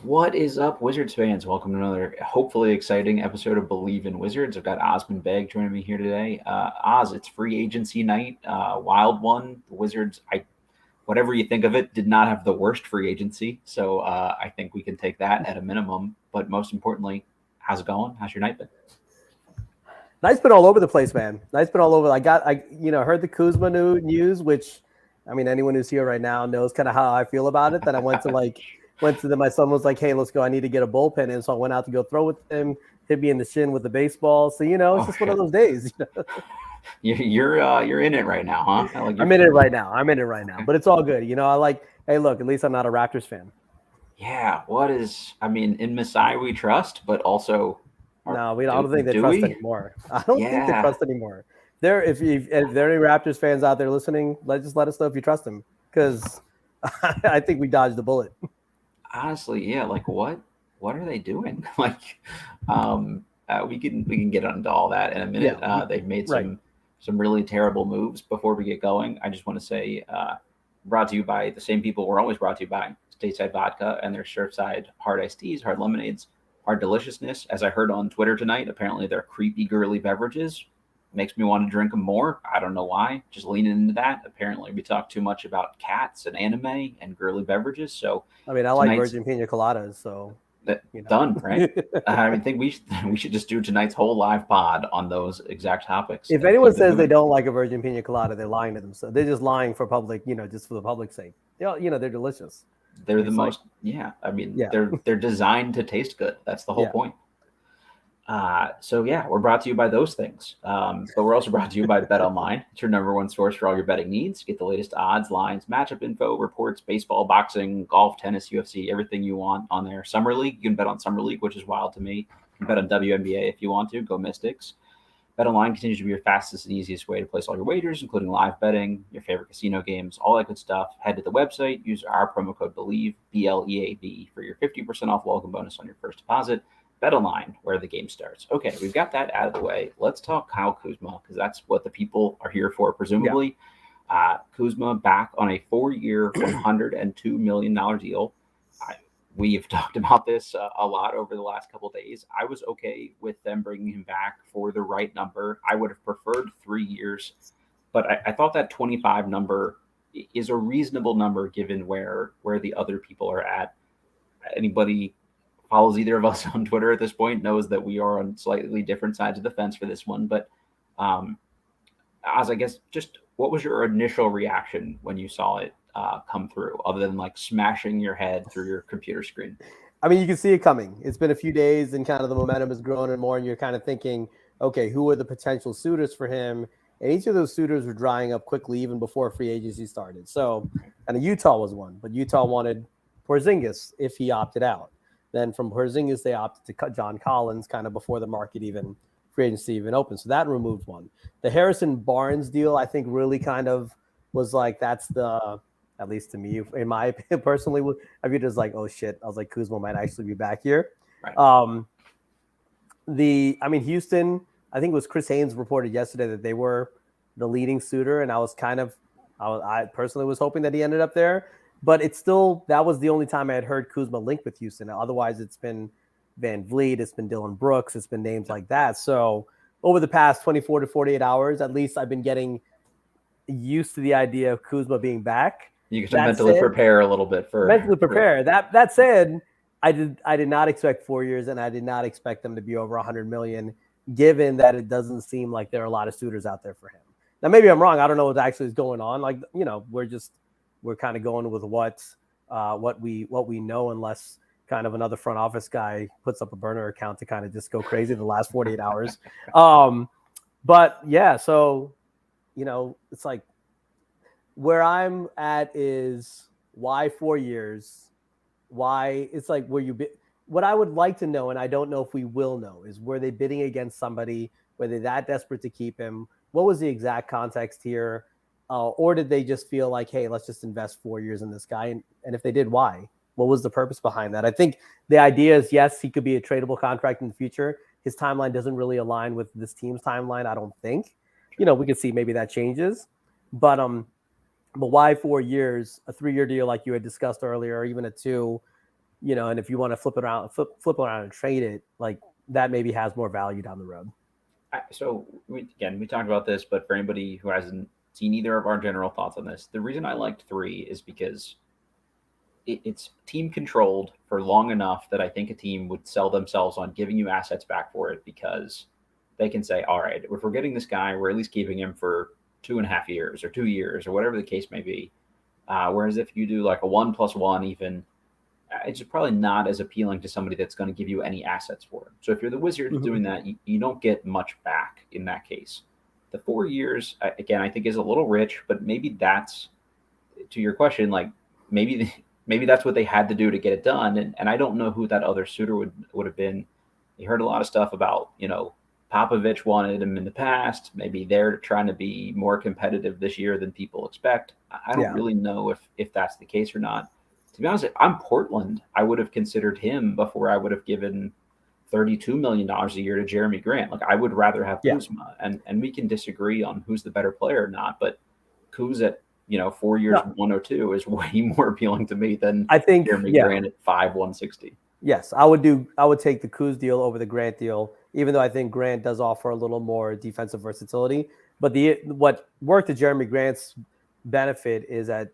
What is up, Wizards fans? Welcome to another hopefully exciting episode of Believe in Wizards. I've got Osmond Begg joining me here today. Oz, it's free agency night, wild one. The Wizards, whatever you think of it, did not have the worst free agency, so I think we can take that at a minimum. But most importantly, how's it going? How's your night been? Nice been all over the place, man. Nice been all over. Heard the Kuzma news, which, I mean, anyone who's here right now knows kind of how I feel about it. Then I my son was like, hey, let's go. I need to get a bullpen in. So I went out to go throw with him, hit me in the shin with the baseball. So, it's Oh just one of shit, those days. you're in it right now, huh? Like you're I'm in it right now. I'm in it right now, okay. but it's all good. Hey, look, at least I'm not a Raptors fan. Yeah. What is? I mean, in Masai we trust, but also, No, I don't think they do trust we? anymore. I don't think they Yeah. trust anymore. If there are any Raptors fans out there listening, let us know if you trust them, because I think we dodged the bullet. Honestly, yeah, like what are they doing? We can get into all that in a minute. Yeah, They've made right. some really terrible moves. Before we get going, I just want to say, brought to you by the same people we're always brought to you by: Stateside Vodka and their Surfside hard iced teas, hard lemonades, hard deliciousness. As I heard on Twitter tonight, apparently they're creepy girly beverages. Makes me want to drink them more. I don't know why. Just leaning into that. Apparently, we talk too much about cats and anime and girly beverages, so I mean, I like tonight's virgin pina coladas, so that you know. done, right? I think we should just do tonight's whole live pod on those exact topics If and anyone keep it says they moving. don't like a virgin pina colada, they're lying to themselves. They're just lying for public, just for the public's sake. They're delicious. They're the It's like, most, yeah. I mean, yeah, they're designed to taste good. That's the whole yeah. point. So yeah, we're brought to you by those things, but we're also brought to you by Bet Online. It's your number one source for all your betting needs. Get the latest odds, lines, matchup info, reports, baseball, boxing, golf, tennis, UFC, everything you want on there. Summer League, you can bet on Summer League, which is wild to me. You can bet on WNBA if you want to. Go Mystics. BetOnline continues to be your fastest and easiest way to place all your wagers, including live betting, your favorite casino games, all that good stuff. Head to the website, use our promo code BELIEVE, BLEAV, for your 50% off welcome bonus on your first deposit. BetOnline, where the game starts. Okay, we've got that out of the way. Let's talk Kyle Kuzma, because that's what the people are here for, Yeah. presumably. Kuzma back on a 4-year, $102 million deal. I, we've talked about this a lot over the last couple of days. I was okay with them bringing him back for the right number. I would have preferred 3 years, but I thought that 25 number is a reasonable number given where the other people are at. Anybody follows either of us on Twitter at this point knows that we are on slightly different sides of the fence for this one. But um, as I guess, just what was your initial reaction when you saw it come through, other than like smashing your head through your computer screen? I mean, you can see it coming. It's been a few days, and kind of the momentum is growing and more, and you're kind of thinking, okay, who are the potential suitors for him? And each of those suitors were drying up quickly, even before free agency started. So, and Utah was one, but Utah wanted Porzingis if he opted out. Then from Porzingis, they opted to cut John Collins kind of before the market even free agency even opened. So that removed one. The Harrison Barnes deal, I think, really kind of was like that's the, at least to me, in my opinion, personally, I viewed it as like, oh shit. I was like, Kuzma might actually be back here. Right. Um, Houston, I think it was Chris Haynes reported yesterday that they were the leading suitor, and I personally was hoping that he ended up there. But it's still, that was the only time I had heard Kuzma linked with Houston. Otherwise, it's been Van Vliet, it's been Dylan Brooks, it's been names like that. So over the past 24 to 48 hours, at least I've been getting used to the idea of Kuzma being back. You get to That mentally said, prepare a little bit mentally for prepare. That said, I did not expect 4 years, and I did not expect them to be over 100 million, given that it doesn't seem like there are a lot of suitors out there for him. Now maybe I'm wrong. I don't know what actually is going on. Like, we're kind of going with what we know, unless kind of another front office guy puts up a burner account to kind of just go crazy the last 48 hours. But yeah, so it's like where I'm at is why 4 years? Why it's like where you bid. What I would like to know, and I don't know if we will know, is were they bidding against somebody? Were they that desperate to keep him? What was the exact context here? Or did they just feel like, hey, let's just invest 4 years in this guy? And if they did, why? What was the purpose behind that? I think the idea is, yes, he could be a tradable contract in the future. His timeline doesn't really align with this team's timeline, I don't think. We could see maybe that changes. But why 4 years? A 3-year deal like you had discussed earlier, or even a two? and if you want to flip around and trade it, like that maybe has more value down the road. So we talked about this, but for anybody who hasn't seen either of our general thoughts on this, the reason I liked 3 is because it's team controlled for long enough that I think a team would sell themselves on giving you assets back for it, because they can say, all right, if we're getting this guy, we're at least keeping him for 2.5 years or 2 years or whatever the case may be. Whereas if you do like a 1+1, even, it's probably not as appealing to somebody that's going to give you any assets for him. So if you're the Wizards doing that, you don't get much back in that case. The 4 years, again, I think is a little rich, but maybe that's, to your question, like maybe that's what they had to do to get it done. And I don't know who that other suitor would have been. You heard a lot of stuff about, Popovich wanted him in the past. Maybe they're trying to be more competitive this year than people expect. I don't really know if that's the case or not. To be honest, if I'm Portland, I would have considered him before I would have given $32 million a year to Jeremy Grant. Like, I would rather have Kuzma, and we can disagree on who's the better player or not, but Kuz at 4 years, 102 is way more appealing to me than I think Jeremy Grant at 5, 160. Yes, I would take the Kuz deal over the Grant deal, even though I think Grant does offer a little more defensive versatility. But what worked to Jeremy Grant's benefit is that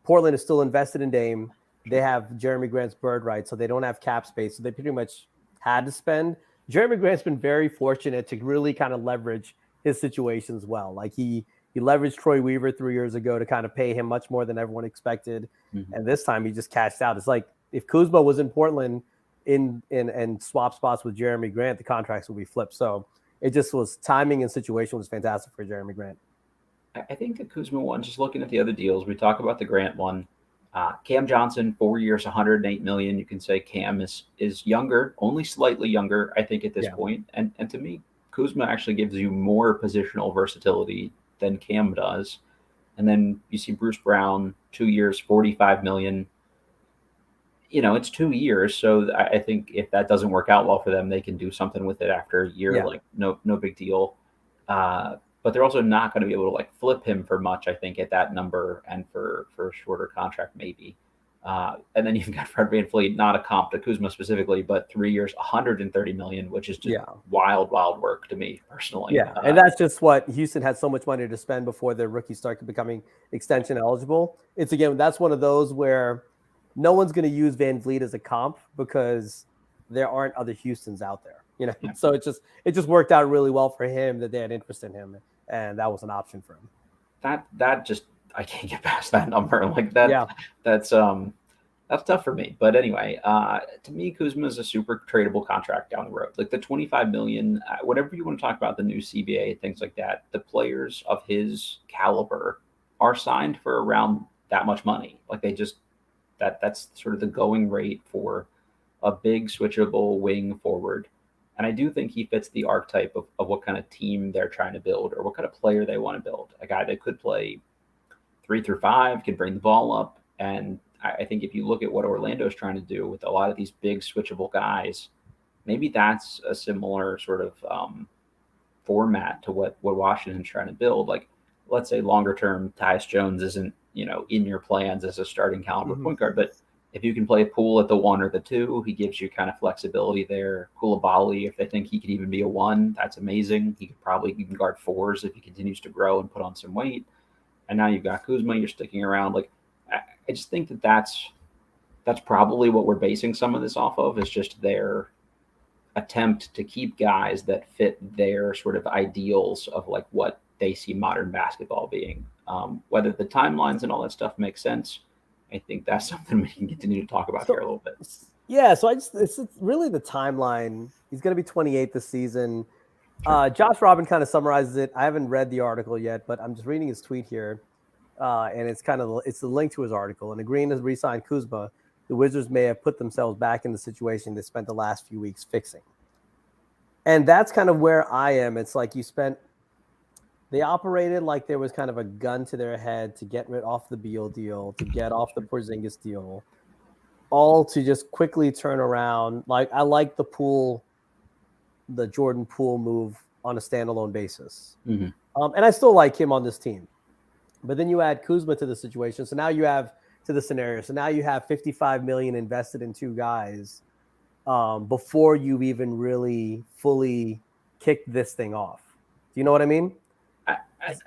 Portland is still invested in Dame. They have Jeremy Grant's bird rights, so they don't have cap space. So they pretty much had to spend. Jeremy Grant's been very fortunate to really kind of leverage his situations well. Like he leveraged Troy Weaver 3 years ago to kind of pay him much more than everyone expected. Mm-hmm. And this time he just cashed out. It's like if Kuzma was in Portland and swap spots with Jeremy Grant, the contracts would be flipped. So it just was timing and situation was fantastic for Jeremy Grant. I think the Kuzma one, just looking at the other deals, we talk about the Grant one. Cam Johnson, 4 years, $108 million. You can say Cam is younger, only slightly younger, I think, at this point. And to me, Kuzma actually gives you more positional versatility than Cam does. And then you see Bruce Brown, 2 years, $45 million. It's 2 years. So I think if that doesn't work out well for them, they can do something with it after a year. Like no big deal. But they're also not going to be able to like flip him for much, I think, at that number, and for a shorter contract, maybe. And then you've got Fred VanVleet, not a comp to Kuzma specifically, but 3 years, $130 million, which is just wild work to me personally. Yeah, and that's just what Houston had so much money to spend before their rookies start becoming extension eligible. That's one of those where no one's going to use VanVleet as a comp because there aren't other Houstons out there. So it just worked out really well for him that they had interest in him, and that was an option for him. That just, I can't get past that number like that. Yeah. That's tough for me. But anyway, to me, Kuzma is a super tradable contract down the road. Like the $25 million, whatever you want to talk about, the new CBA, things like that. The players of his caliber are signed for around that much money. Like they just that's sort of the going rate for a big switchable wing forward. And I do think he fits the archetype of what kind of team they're trying to build, or what kind of player they want to build. A guy that could play 3 through 5, can bring the ball up. And I think if you look at what Orlando's trying to do with a lot of these big switchable guys, maybe that's a similar sort of format to what Washington's trying to build. Like, let's say longer term, Tyus Jones isn't, in your plans as a starting caliber point guard, but if you can play Poole at the 1 or the 2, he gives you kind of flexibility there. Koulibaly, if they think he could even be a 1, that's amazing. He could probably even guard 4s if he continues to grow and put on some weight. And now you've got Kuzma, you're sticking around. Like, I just think that's probably what we're basing some of this off of, is just their attempt to keep guys that fit their sort of ideals of like what they see modern basketball being. Whether the timelines and all that stuff make sense, I think that's something we can continue to talk about here a little bit. Yeah, so it's really the timeline. He's going to be 28 this season. Sure. Josh Robin kind of summarizes it. I haven't read the article yet, but I'm just reading his tweet here, and it's the link to his article. And agreeing to re-sign Kuzma, the Wizards may have put themselves back in the situation they spent the last few weeks fixing. And that's kind of where I am. It's like they operated like there was kind of a gun to their head to get rid off the Beal deal, to get off the Porzingis deal, all to just quickly turn around. Like, I like the Jordan Poole move on a standalone basis. Mm-hmm. And I still like him on this team. But then you add Kuzma to the situation. So now you have to the scenario. So now you have 55 million invested in two guys before you even really fully kick this thing off. Do you know what I mean?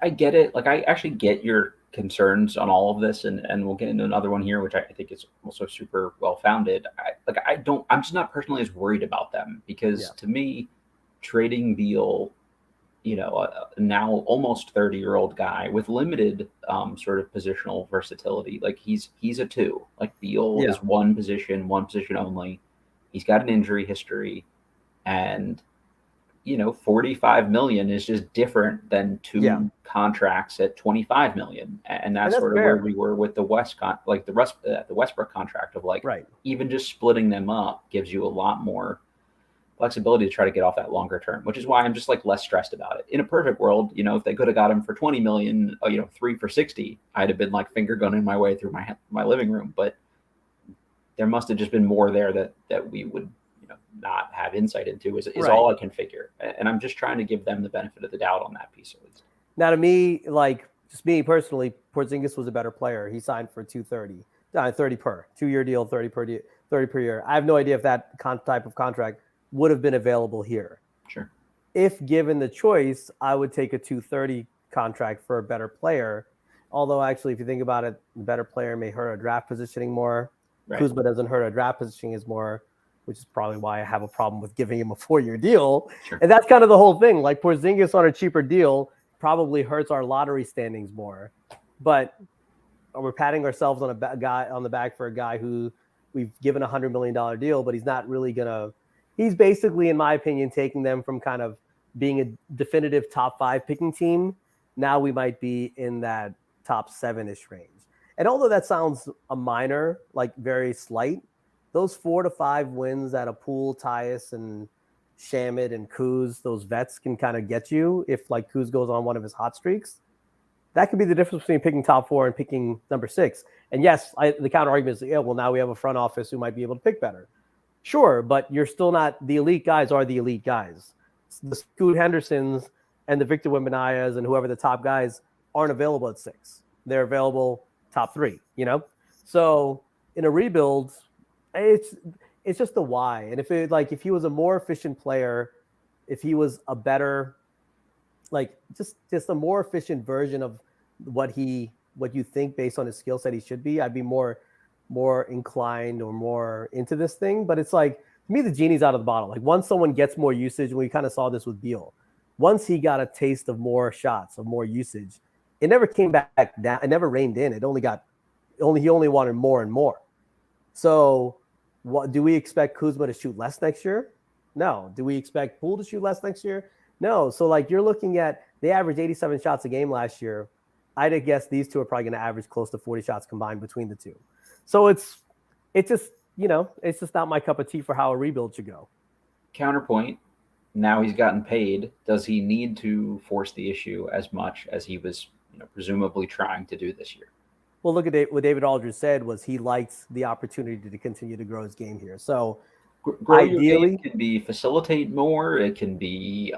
I get it. Like, I actually get your concerns on all of this, and we'll get into another one here, which I think is also super well founded. I'm just not personally as worried about them because to me, trading Beal, now almost 30-year-old guy with limited sort of positional versatility, like he's a two. Like Beal is one position only. He's got an injury history, and 45 million is just different than two contracts at 25 million. And that's sort of where we were with the the Westbrook contract of even just splitting them up gives you a lot more flexibility to try to get off that longer term, which is why I'm just less stressed about it. In a perfect world, if they could have got him for 20 million, 3 for 60, I'd have been finger gunning my way through my living room. But there must have just been more there that we would not have insight into is all I can figure. And I'm just trying to give them the benefit of the doubt on that piece at least. Now, to me, just me personally, Porzingis was a better player. He signed for 230, 30 per 2-year deal, 30 per year. I have no idea if that type of contract would have been available here. Sure. If given the choice, I would take a 230 contract for a better player. Although actually, if you think about it, the better player may hurt our draft positioning more. Right. Kuzma doesn't hurt our draft positioning as more, which is probably why I have a problem with giving him a 4-year deal. Sure. And that's kind of the whole thing. Like Porzingis on a cheaper deal probably hurts our lottery standings more. But we're patting ourselves on the back for a guy who we've given a $100 million deal, but he's not really going to – he's basically, in my opinion, taking them from kind of being a definitive top 5 picking team. Now we might be in that top 7-ish range. And although that sounds a minor, very slight, those 4 to 5 wins at a Poole, Tyus, and Shamet and Kuz, those vets can kind of get you if Kuz goes on one of his hot streaks. That could be the difference between picking top 4 and picking number 6. And yes, the counter argument is, now we have a front office who might be able to pick better. Sure, but you're still not – the elite guys are the elite guys. The Scoot Hendersons and the Victor Wembanyas and whoever the top guys aren't available at 6. They're available top 3, So in a rebuild – it's just the why. And if he was a more efficient player, if he was a better, just a more efficient version of what you think based on his skill set he should be, I'd be more inclined or more into this thing. But it's to me, the genie's out of the bottle. Once someone gets more usage, and we kind of saw this with Beal, once he got a taste of more shots, of more usage, it never came back down. It never reined in. He only wanted more and more. So what do we expect Kuzma to shoot less next year? No. Do we expect Poole to shoot less next year? No. So you're looking at, they averaged 87 shots a game last year. I'd guess these two are probably going to average close to 40 shots combined between the two. So it's just not my cup of tea for how a rebuild should go. Counterpoint. Now he's gotten paid. Does he need to force the issue as much as he was, presumably trying to do this year? Well, look at what David Aldridge said was he likes the opportunity to continue to grow his game here. So ideally, it can be facilitate more. It can be,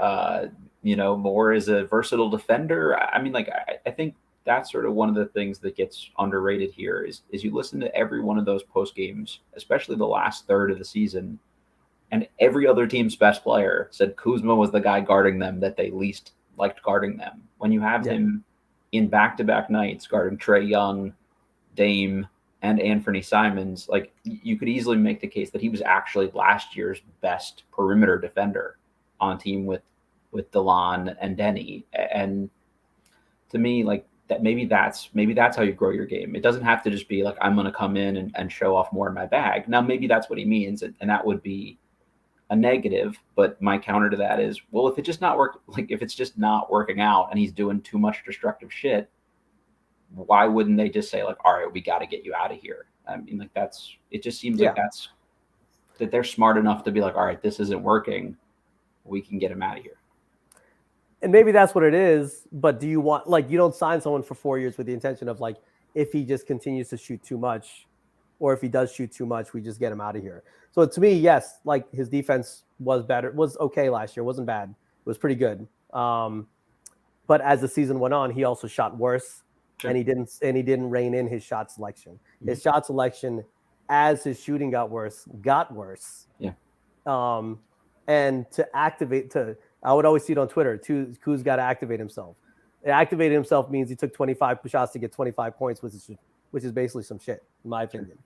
more as a versatile defender. I mean, I think that's sort of one of the things that gets underrated here is you listen to every one of those post games, especially the last third of the season, and every other team's best player said Kuzma was the guy guarding them that they least liked guarding them. When you have him in back-to-back nights guarding Trae Young, Dame, and Anthony Simons, you could easily make the case that he was actually last year's best perimeter defender on a team with DeLon and Denny. And to me, that maybe that's how you grow your game. It doesn't have to just be I'm going to come in and show off more in my bag. Now, maybe that's what he means, and that would be a negative. But my counter to that is, well, if it's just not working out and he's doing too much destructive shit, why wouldn't they just say all right, we got to get you out of here? I mean, it just seems that they're smart enough to be all right, this isn't working. We can get him out of here. And maybe that's what it is. But do you want, you don't sign someone for 4 years with the intention of if he just continues to shoot too much, or if he does shoot too much, we just get him out of here. So to me, yes, his defense was okay last year. It wasn't bad. It was pretty good. But as the season went on, he also shot worse. Sure. and he didn't rein in his shot selection. Mm-hmm. His shot selection, as his shooting got worse. Yeah. And I would always see it on Twitter. Kuz got to activate himself. Activated himself means he took 25 shots to get 25 points, which is basically some shit, in my opinion. Sure.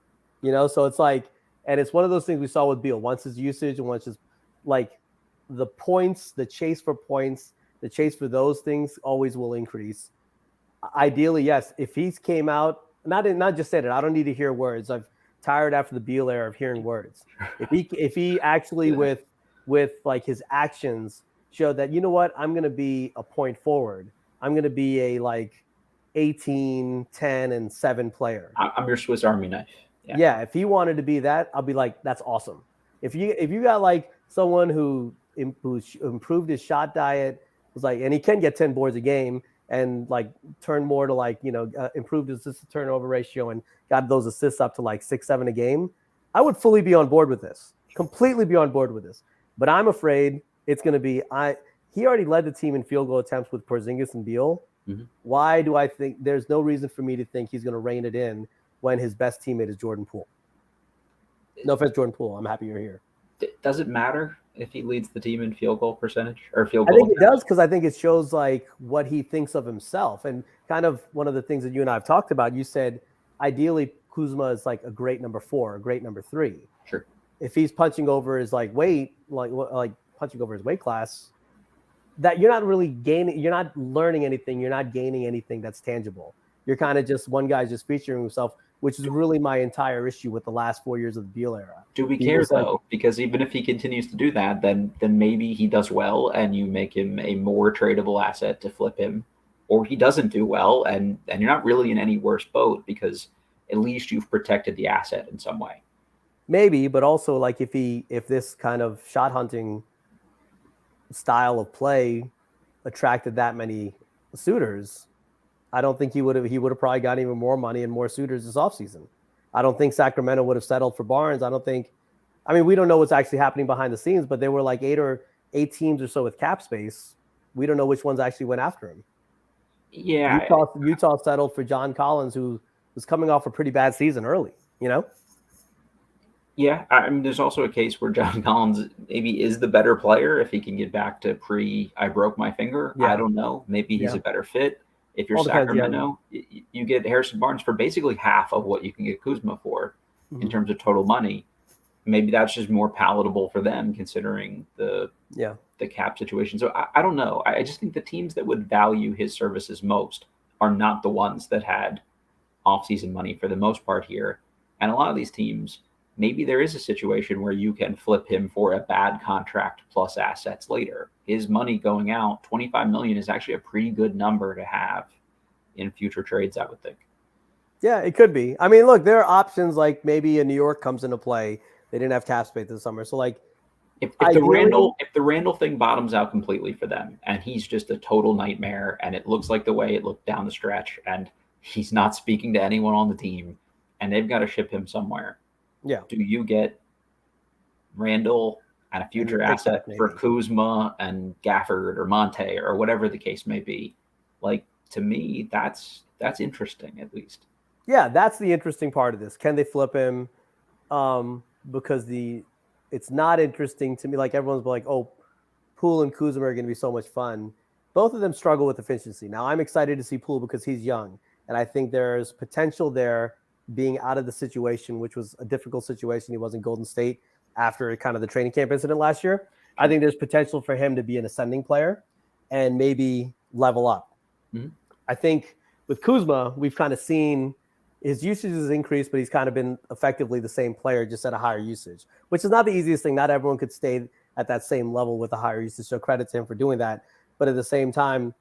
You know, so it's like, and it's one of those things we saw with Beal. Once his usage and once his, like, the points, the chase for points, the chase for those things always will increase. Ideally, yes. If he came out, not just said it, I don't need to hear words. I've tired after the Beal era of hearing words. If he actually with like his actions showed that, you know what, I'm going to be a point forward. I'm going to be a like 18, 10, and 7 player. I'm your Swiss Army knife. Yeah. If he wanted to be that, I'll be like, that's awesome. If you got like someone who improved his shot diet, was like, and he can get 10 boards a game and like turn more to like, improved his assist to turnover ratio and got those assists up to like 6, 7 a game, I would fully be on board with this. Completely be on board with this. But I'm afraid it's going to be he already led the team in field goal attempts with Porzingis and Beal. Mm-hmm. Why do I think there's no reason for me to think he's going to rein it in when his best teammate is Jordan Poole? No offense, Jordan Poole. I'm happy you're here. Does it matter if he leads the team in field goal percentage or field goal? I think it does, because I think it shows like what he thinks of himself. And kind of one of the things that you and I have talked about, you said ideally Kuzma is like a great number 4, a great number 3. Sure. If he's punching over his like weight, like punching over his weight class, that you're not really gaining, you're not learning anything, you're not gaining anything that's tangible. You're kind of just, one guy's just featuring himself, which is really my entire issue with the last 4 years of the Beal era. Do we care though? Because even if he continues to do that, then maybe he does well and you make him a more tradable asset to flip him, or he doesn't do well and you're not really in any worse boat because at least you've protected the asset in some way. Maybe, but also like if this kind of shot hunting style of play attracted that many suitors, I don't think he would have probably gotten even more money and more suitors this offseason. I don't think Sacramento would have settled for Barnes. We don't know what's actually happening behind the scenes, but there were like 8 teams or so with cap space. We don't know which ones actually went after him. Yeah. Utah settled for John Collins, who was coming off a pretty bad season early, Yeah, there's also a case where John Collins maybe is the better player if he can get back to I broke my finger. Yeah. I don't know. Maybe he's a better fit. If you're Sacramento, you get Harrison Barnes for basically half of what you can get Kuzma for in terms of total money. Maybe that's just more palatable for them considering the cap situation. So I don't know. I just think the teams that would value his services most are not the ones that had offseason money for the most part here. And a lot of these teams, maybe there is a situation where you can flip him for a bad contract plus assets later. His money going out, $25 million, is actually a pretty good number to have in future trades, I would think. Yeah, it could be. I mean, look, there are options like maybe a New York comes into play. They didn't have cap space this summer. So like if the Randall thing bottoms out completely for them and he's just a total nightmare and it looks like the way it looked down the stretch and he's not speaking to anyone on the team and they've got to ship him somewhere. Yeah. Do you get Randall and a future asset for Kuzma and Gafford or Monte or whatever the case may be? Like, to me, that's interesting at least. Yeah, that's the interesting part of this. Can they flip him? Because it's not interesting to me. Like everyone's like, oh, Poole and Kuzma are going to be so much fun. Both of them struggle with efficiency. Now I'm excited to see Poole because he's young. And I think there's potential there being out of the situation, which was a difficult situation. He was in Golden State after kind of the training camp incident last year. I think there's potential for him to be an ascending player and maybe level up. Mm-hmm. I think with Kuzma, we've kind of seen his usage has increased, but he's kind of been effectively the same player, just at a higher usage, which is not the easiest thing. Not everyone could stay at that same level with a higher usage. So credit to him for doing that. But at the same time,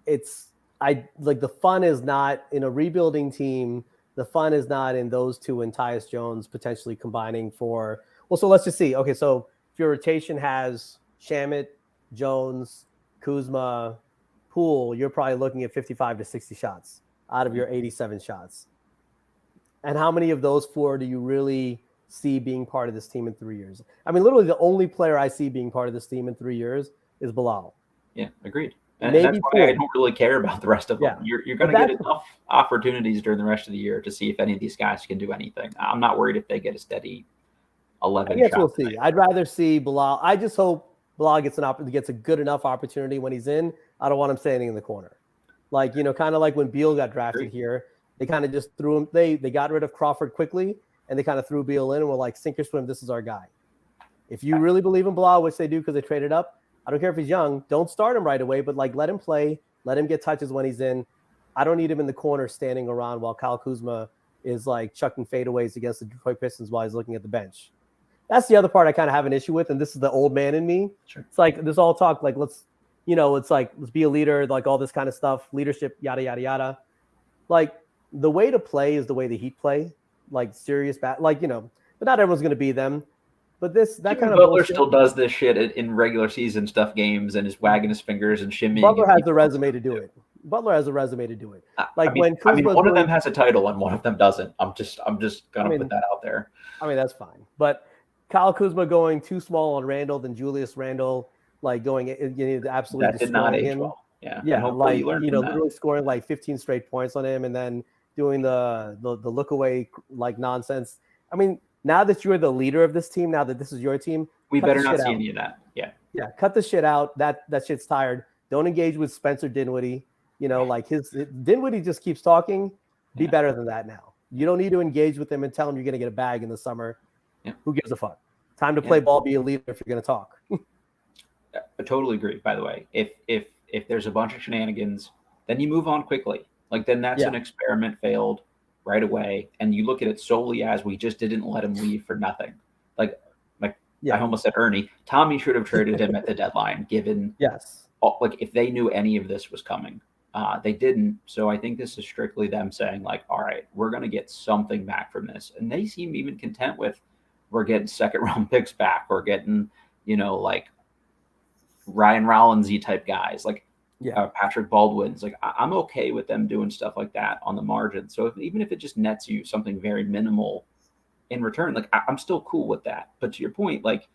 the fun is not in a rebuilding team. The fun is not in those two and Tyus Jones potentially combining for, so let's just see. Okay. So if your rotation has Shamet, Jones, Kuzma, Poole, you're probably looking at 55 to 60 shots out of your 87 shots. And how many of those 4 do you really see being part of this team in 3 years? I mean, literally the only player I see being part of this team in 3 years is Bilal. Yeah, agreed. And that's maybe why I 40. don't really care about the rest of them. Yeah. You're But going to get that's enough opportunities during the rest of the year to see if any of these guys can do anything. I'm not worried if they get a steady I 11 guess we'll shot see. tonight. I'd rather see Bilal. I just hope Bilal gets a good enough opportunity when he's in. I don't want him standing in the corner. Like, kind of like when Beal got drafted here, they kind of just threw him. They got rid of Crawford quickly, and they kind of threw Beal in and were like, sink or swim, this is our guy. If you really believe in Bilal, which they do because they traded up, I don't care if he's young, don't start him right away, but like let him play, let him get touches when he's in. I don't need him in the corner standing around while Kyle Kuzma is like chucking fadeaways against the Detroit Pistons while he's looking at the bench. That's the other part I kind of have an issue with, and this is the old man in me. Sure. It's like this all talk, like it's like let's be a leader, like all this kind of stuff, leadership, yada yada yada. Like the way to play is the way the Heat play, like serious bat, but not everyone's going to be them. But that Jimmy kind of Butler bullshit. still does this shit in regular season stuff games and is wagging his fingers and shimmying. Butler has the resume to do it. Butler has a resume to do it. Like when Kuzma one of them has a title and one of them doesn't. I'm just gonna put that out there. I mean, that's fine. But Kyle Kuzma going too small on Randall, then Julius Randle like going absolutely that did not age him. well. Yeah, like literally scoring like 15 straight points on him, and then doing the look away like nonsense. I mean, now that you're the leader of this team, now that this is your team, we better not see any of that. Yeah, cut the shit out. That shit's tired. Don't engage with Spencer Dinwiddie. Like Dinwiddie just keeps talking. Be better than that now. You don't need to engage with him and tell him you're going to get a bag in the summer. Yeah. Who gives a fuck? Time to play ball, be a leader if you're going to talk. I totally agree, by the way. If there's a bunch of shenanigans, then you move on quickly. Like then that's an experiment failed right away. And you look at it solely as we just didn't let him leave for nothing. Like I almost said Ernie. Tommy should have traded him at the deadline, given like if they knew any of this was coming. They didn't. So I think this is strictly them saying like, all right, we're going to get something back from this. And they seem even content with we're getting second round picks back. We're getting, like Ryan Rollinsy type guys, like Patrick Baldwin's. Like I'm okay with them doing stuff like that on the margin. So even if it just nets you something very minimal in return, like I'm still cool with that. But to your point, like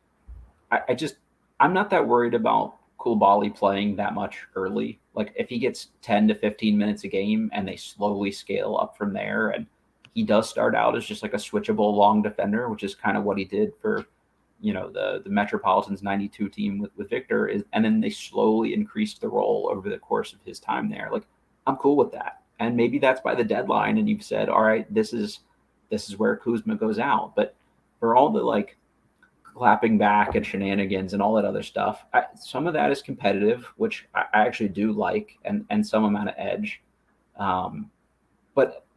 I'm not that worried about Koulibaly playing that much early. Like if he gets 10 to 15 minutes a game and they slowly scale up from there, and he does start out as just like a switchable long defender, which is kind of what he did for, the Metropolitans 92 team with Victor, and then they slowly increased the role over the course of his time there. Like I'm cool with that. And maybe that's by the deadline and you've said, all right, this is where Kuzma goes out. But for all the like clapping back and shenanigans and all that other stuff, some of that is competitive, which I actually do like, and some amount of edge.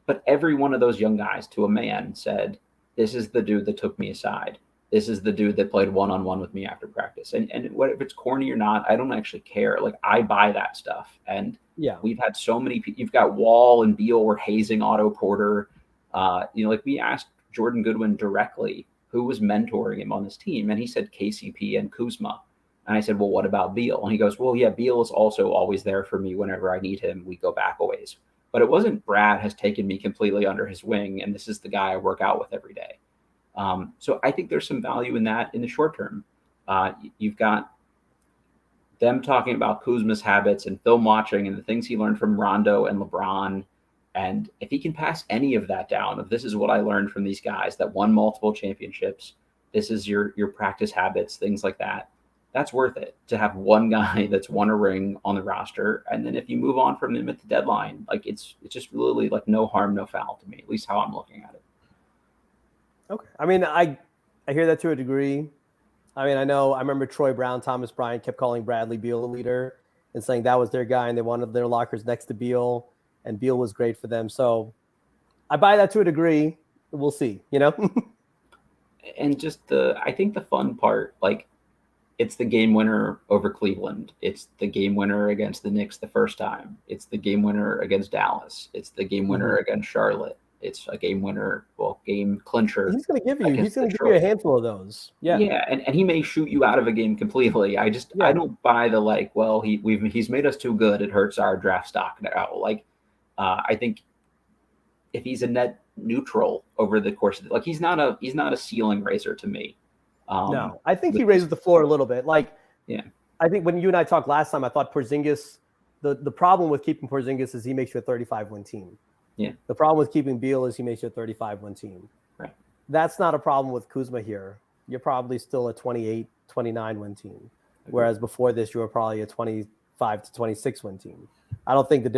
But every one of those young guys to a man said, this is the dude that took me aside. This is the dude that played one-on-one with me after practice. And what if it's corny or not, I don't actually care. Like I buy that stuff. And we've had so many people. You've got Wall and Beal were hazing Otto Porter. Like we asked Jordan Goodwin directly who was mentoring him on this team, and he said KCP and Kuzma. And I said, well, what about Beal? And he goes, well, yeah, Beal is also always there for me whenever I need him. We go back a ways. But it wasn't Brad has taken me completely under his wing, and this is the guy I work out with every day. So I think there's some value in that in the short term. You've got them talking about Kuzma's habits and film watching and the things he learned from Rondo and LeBron. And if he can pass any of that down, if this is what I learned from these guys that won multiple championships, this is your practice habits, things like that, that's worth it to have one guy that's won a ring on the roster. And then if you move on from him at the deadline, like it's just really like no harm, no foul to me, at least how I'm looking at it. Okay. I mean, I hear that to a degree. I mean, I remember Troy Brown, Thomas Bryant kept calling Bradley Beal a leader and saying that was their guy and they wanted their lockers next to Beal. And Beal was great for them. So I buy that to a degree. We'll see, And just I think the fun part, like it's the game winner over Cleveland. It's the game winner against the Knicks the first time. It's the game winner against Dallas. It's the game winner against Charlotte. It's a game winner, game clincher. He's going to give you a handful of those. Yeah. Yeah. And he may shoot you out of a game completely. I don't buy the like, well, he's made us too good. It hurts our draft stock now. Like, I think if he's a net neutral over the course of like he's not a ceiling raiser to me. No, I think he raises the floor a little bit. Like, I think when you and I talked last time, I thought Porzingis the problem with keeping Porzingis is he makes you a 35-win team. Yeah. The problem with keeping Beal is he makes you a 35-win team. Right. That's not a problem with Kuzma here. You're probably still a 28, 29-win team. Whereas before this, you were probably a 25 to 26-win team. I don't think the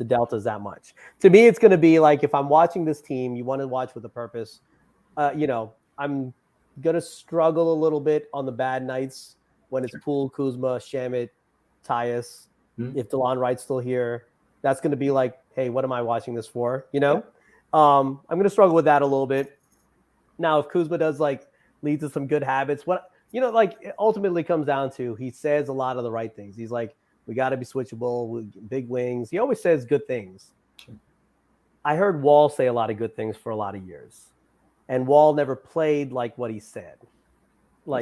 delta is that much. To me, it's going to be like, if I'm watching this team, you want to watch with a purpose. I'm going to struggle a little bit on the bad nights when it's Poole, Kuzma, Shamit, Tyus. Mm-hmm. If DeLon Wright's still here, that's going to be like, hey, what am I watching this for? I'm going to struggle with that a little bit. Now, if Kuzma does lead to some good habits, it ultimately comes down to, he says a lot of the right things. He's like, we got to be switchable with big wings. He always says good things. I heard Wall say a lot of good things for a lot of years, and Wall never played like what he said.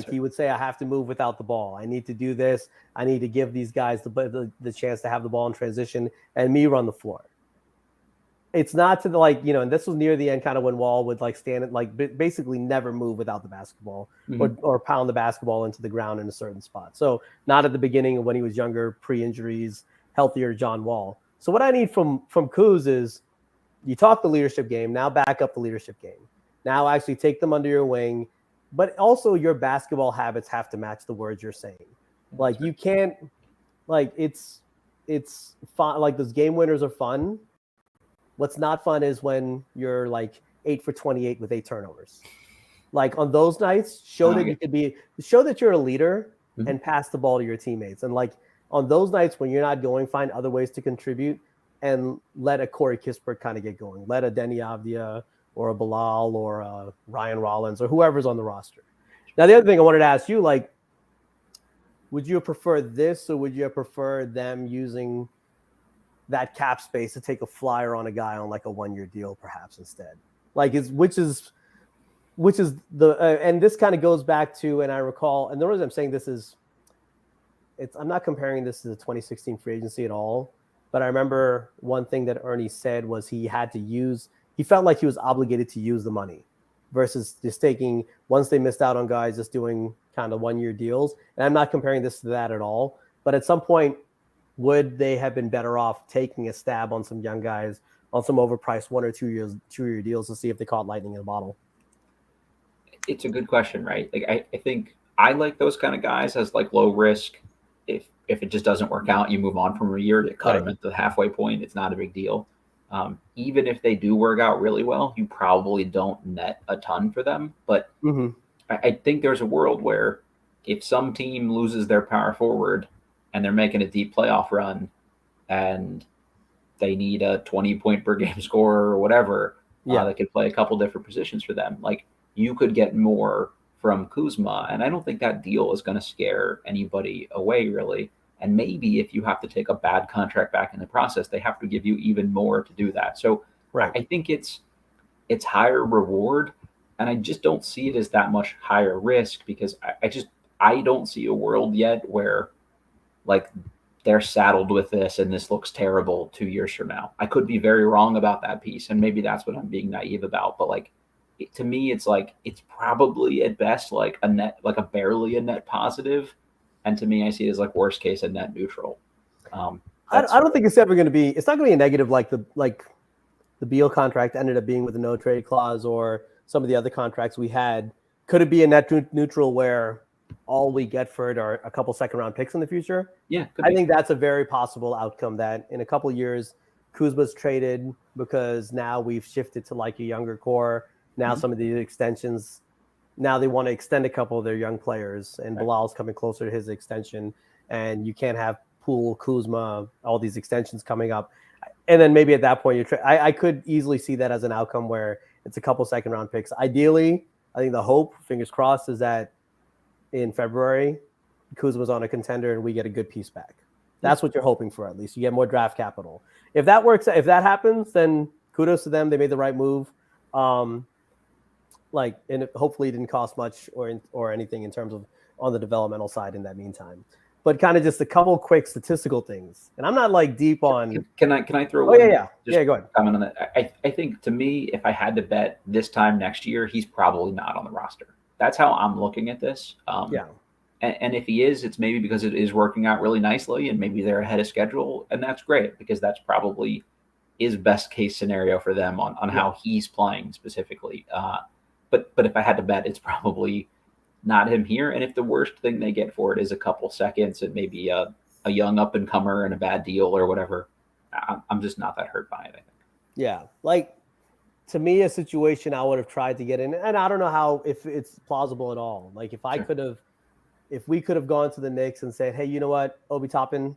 He would say, I have to move without the ball. I need to do this. I need to give these guys the chance to have the ball in transition and me run the floor. It's not to and this was near the end, kind of when Wall would stand and basically never move without the basketball, or pound the basketball into the ground in a certain spot. So not at the beginning when he was younger, pre-injuries, healthier John Wall. So what I need from Kuz is, you talk the leadership game, now back up the leadership game. Now actually take them under your wing, but also your basketball habits have to match the words you're saying. You can't, it's fun. Those game winners are fun. What's not fun is when you're 8 for 28 with 8 turnovers. On those nights, show that you're a leader and pass the ball to your teammates. And on those nights when you're not going, find other ways to contribute and let a Corey Kispert kind of get going. Let a Denny Avdia or a Bilal or a Ryan Rollins or whoever's on the roster. Now, the other thing I wanted to ask you, would you have preferred this, or would you have preferred them using that cap space to take a flyer on a guy on a 1-year deal perhaps instead? Which is the and this kind of goes back to, and I recall, and the reason I'm saying this is, I'm not comparing this to the 2016 free agency at all, but I remember one thing that Ernie said was he felt like he was obligated to use the money versus just taking, once they missed out on guys, just doing kind of 1-year deals. And I'm not comparing this to that at all, but at some point, would they have been better off taking a stab on some young guys on some overpriced 1 or 2-year deals to see if they caught lightning in a bottle? It's a good question, right? I think I like those kind of guys as low risk. If it just doesn't work out, you move on from a year to cut them at the halfway point. It's not a big deal. Even if they do work out really well, you probably don't net a ton for them. But I think there's a world where if some team loses their power forward and they're making a deep playoff run and they need a 20-point per game scorer or whatever, that could play a couple different positions for them. You could get more from Kuzma, and I don't think that deal is going to scare anybody away, really. And maybe if you have to take a bad contract back in the process, they have to give you even more to do that. So I think it's higher reward, and I just don't see it as that much higher risk, because I don't see a world yet where they're saddled with this and this looks terrible 2 years from now. I could be very wrong about that piece, and maybe that's what I'm being naive about. But to me, it's probably at best a net, barely a net positive. And to me, I see it as worst case a net neutral. I don't think it's ever going to be. It's not going to be a negative the Beal contract ended up being with a no trade clause, or some of the other contracts we had. Could it be a net neutral where all we get for it are a couple second round picks in the future? Yeah, I think that's a very possible outcome, that in a couple of years, Kuzma's traded because now we've shifted to a younger core. Now some of the extensions, now they want to extend a couple of their young players, and Bilal's coming closer to his extension, and you can't have Poole, Kuzma, all these extensions coming up. And then maybe at that point, I could easily see that as an outcome where it's a couple second round picks. Ideally, I think the hope, fingers crossed, is that in February, Kuzma's on a contender and we get a good piece back. That's what you're hoping for, at least. You get more draft capital. If that works, if that happens, then kudos to them. They made the right move. And it hopefully didn't cost much or anything in terms of on the developmental side in that meantime. But kind of just a couple quick statistical things. And I'm not deep on. Can I throw? Oh, yeah. Go ahead. Comment on that. I think, to me, if I had to bet this time next year, he's probably not on the roster. That's how I'm looking at this. And if he is, it's maybe because it is working out really nicely, and maybe they're ahead of schedule, and that's great because that's probably is best case scenario for them on how he's playing specifically. But if I had to bet, it's probably not him here. And if the worst thing they get for it is a couple seconds and maybe a young up and comer and a bad deal or whatever, I'm just not that hurt by it, I think. Yeah. Like, to me, a situation I would have tried to get in, and I don't know how, if it's plausible at all. Like, if we could have gone to the Knicks and said, hey, you know what, Obi Toppin,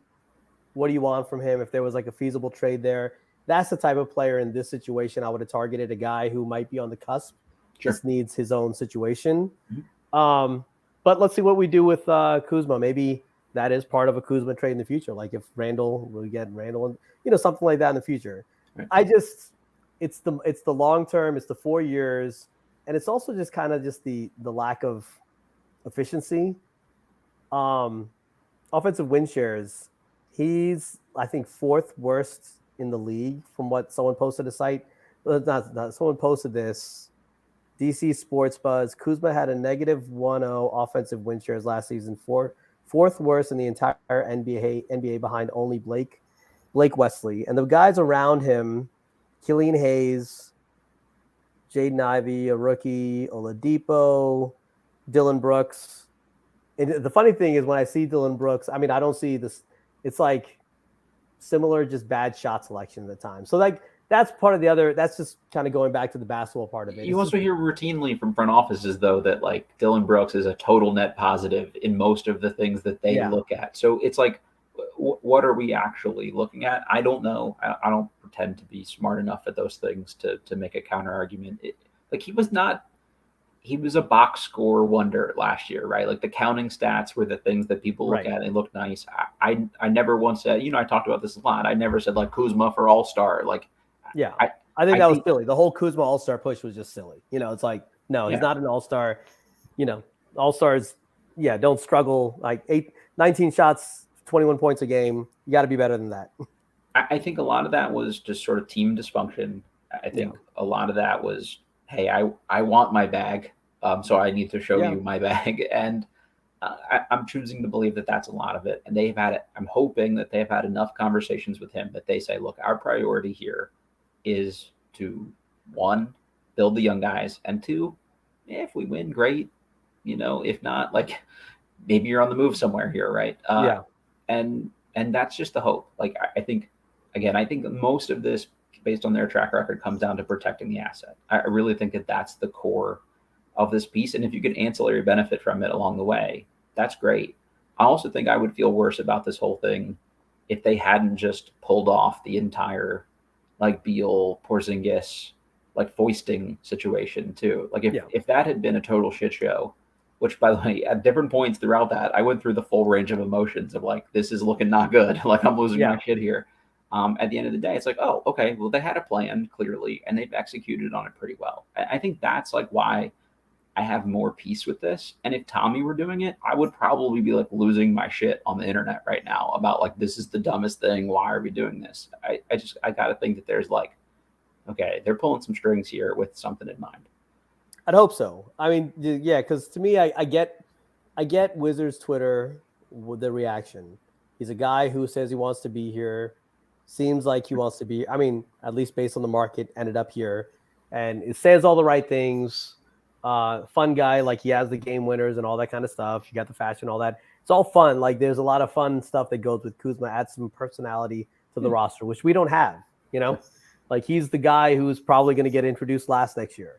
what do you want from him? If there was like a feasible trade there, that's the type of player in this situation I would have targeted, a guy who might be on the cusp, just needs his own situation. Mm-hmm. But let's see what we do with Kuzma. Maybe that is part of a Kuzma trade in the future. Like if we get Randall, and something like that in the future. Right. It's the long term, it's the 4 years, and it's also just kind of just the lack of efficiency. Offensive win shares, he's I think 4th worst in the league from what someone posted a site. Not someone posted this. DC Sports Buzz. Kuzma had a -1.0 offensive win shares last season, 4th worst in the entire NBA behind only Blake Wesley. And the guys around him, Killian Hayes, Jaden Ivey, a rookie, Oladipo, Dylan Brooks. And the funny thing is when I see Dylan Brooks, I mean, I don't see this. It's like similar, just bad shot selection at the time. So like that's part of the other. That's just kind of going back to the basketball part of it. You also hear routinely from front offices though that like Dylan Brooks is a total net positive in most of the things that they look at. So it's like, what are we actually looking at? I don't know. I don't pretend to be smart enough at those things to make a counter argument. Like he was a box score wonder last year, right? Like the counting stats were the things that people look at and look nice. I never once said, I talked about this a lot. I never said like Kuzma for All-Star. Like, I think that was silly. The whole Kuzma All-Star push was just silly. It's like, no, he's not an All-Star. All-Stars, don't struggle. Like 19 shots, 21 points a game. You got to be better than that. I think a lot of that was just sort of team dysfunction. I think a lot of that was, hey, I want my bag. So I need to show you my bag. And I'm choosing to believe that that's a lot of it. And they've had it. I'm hoping that they've had enough conversations with him that they say, look, our priority here is to, 1, build the young guys, and 2, if we win, great. If not, like maybe you're on the move somewhere here, right? And that's just the hope. Like I think most of this, based on their track record, comes down to protecting the asset. I really think that that's the core of this piece. And if you get ancillary benefit from it along the way, that's great. I also think I would feel worse about this whole thing if they hadn't just pulled off the entire like Beal, Porzingis, like foisting situation too. Like if that had been a total shit show, which by the way, at different points throughout that, I went through the full range of emotions of like, this is looking not good. Like I'm losing my shit here. At the end of the day, it's like, oh, okay, well, they had a plan clearly, and they've executed on it pretty well. I think that's like why I have more peace with this. And if Tommy were doing it, I would probably be like losing my shit on the internet right now about like, this is the dumbest thing. Why are we doing this? I got to think that there's like, okay, they're pulling some strings here with something in mind. I'd hope so. I mean, because to me, I get Wizards Twitter with the reaction. He's a guy who says he wants to be here. Seems like he wants to be, I mean, at least based on the market, ended up here. And it says all the right things. Fun guy, like he has the game winners and all that kind of stuff. You got the fashion, all that. It's all fun. Like there's a lot of fun stuff that goes with Kuzma, adds some personality to the roster, which we don't have, Like he's the guy who's probably going to get introduced last next year,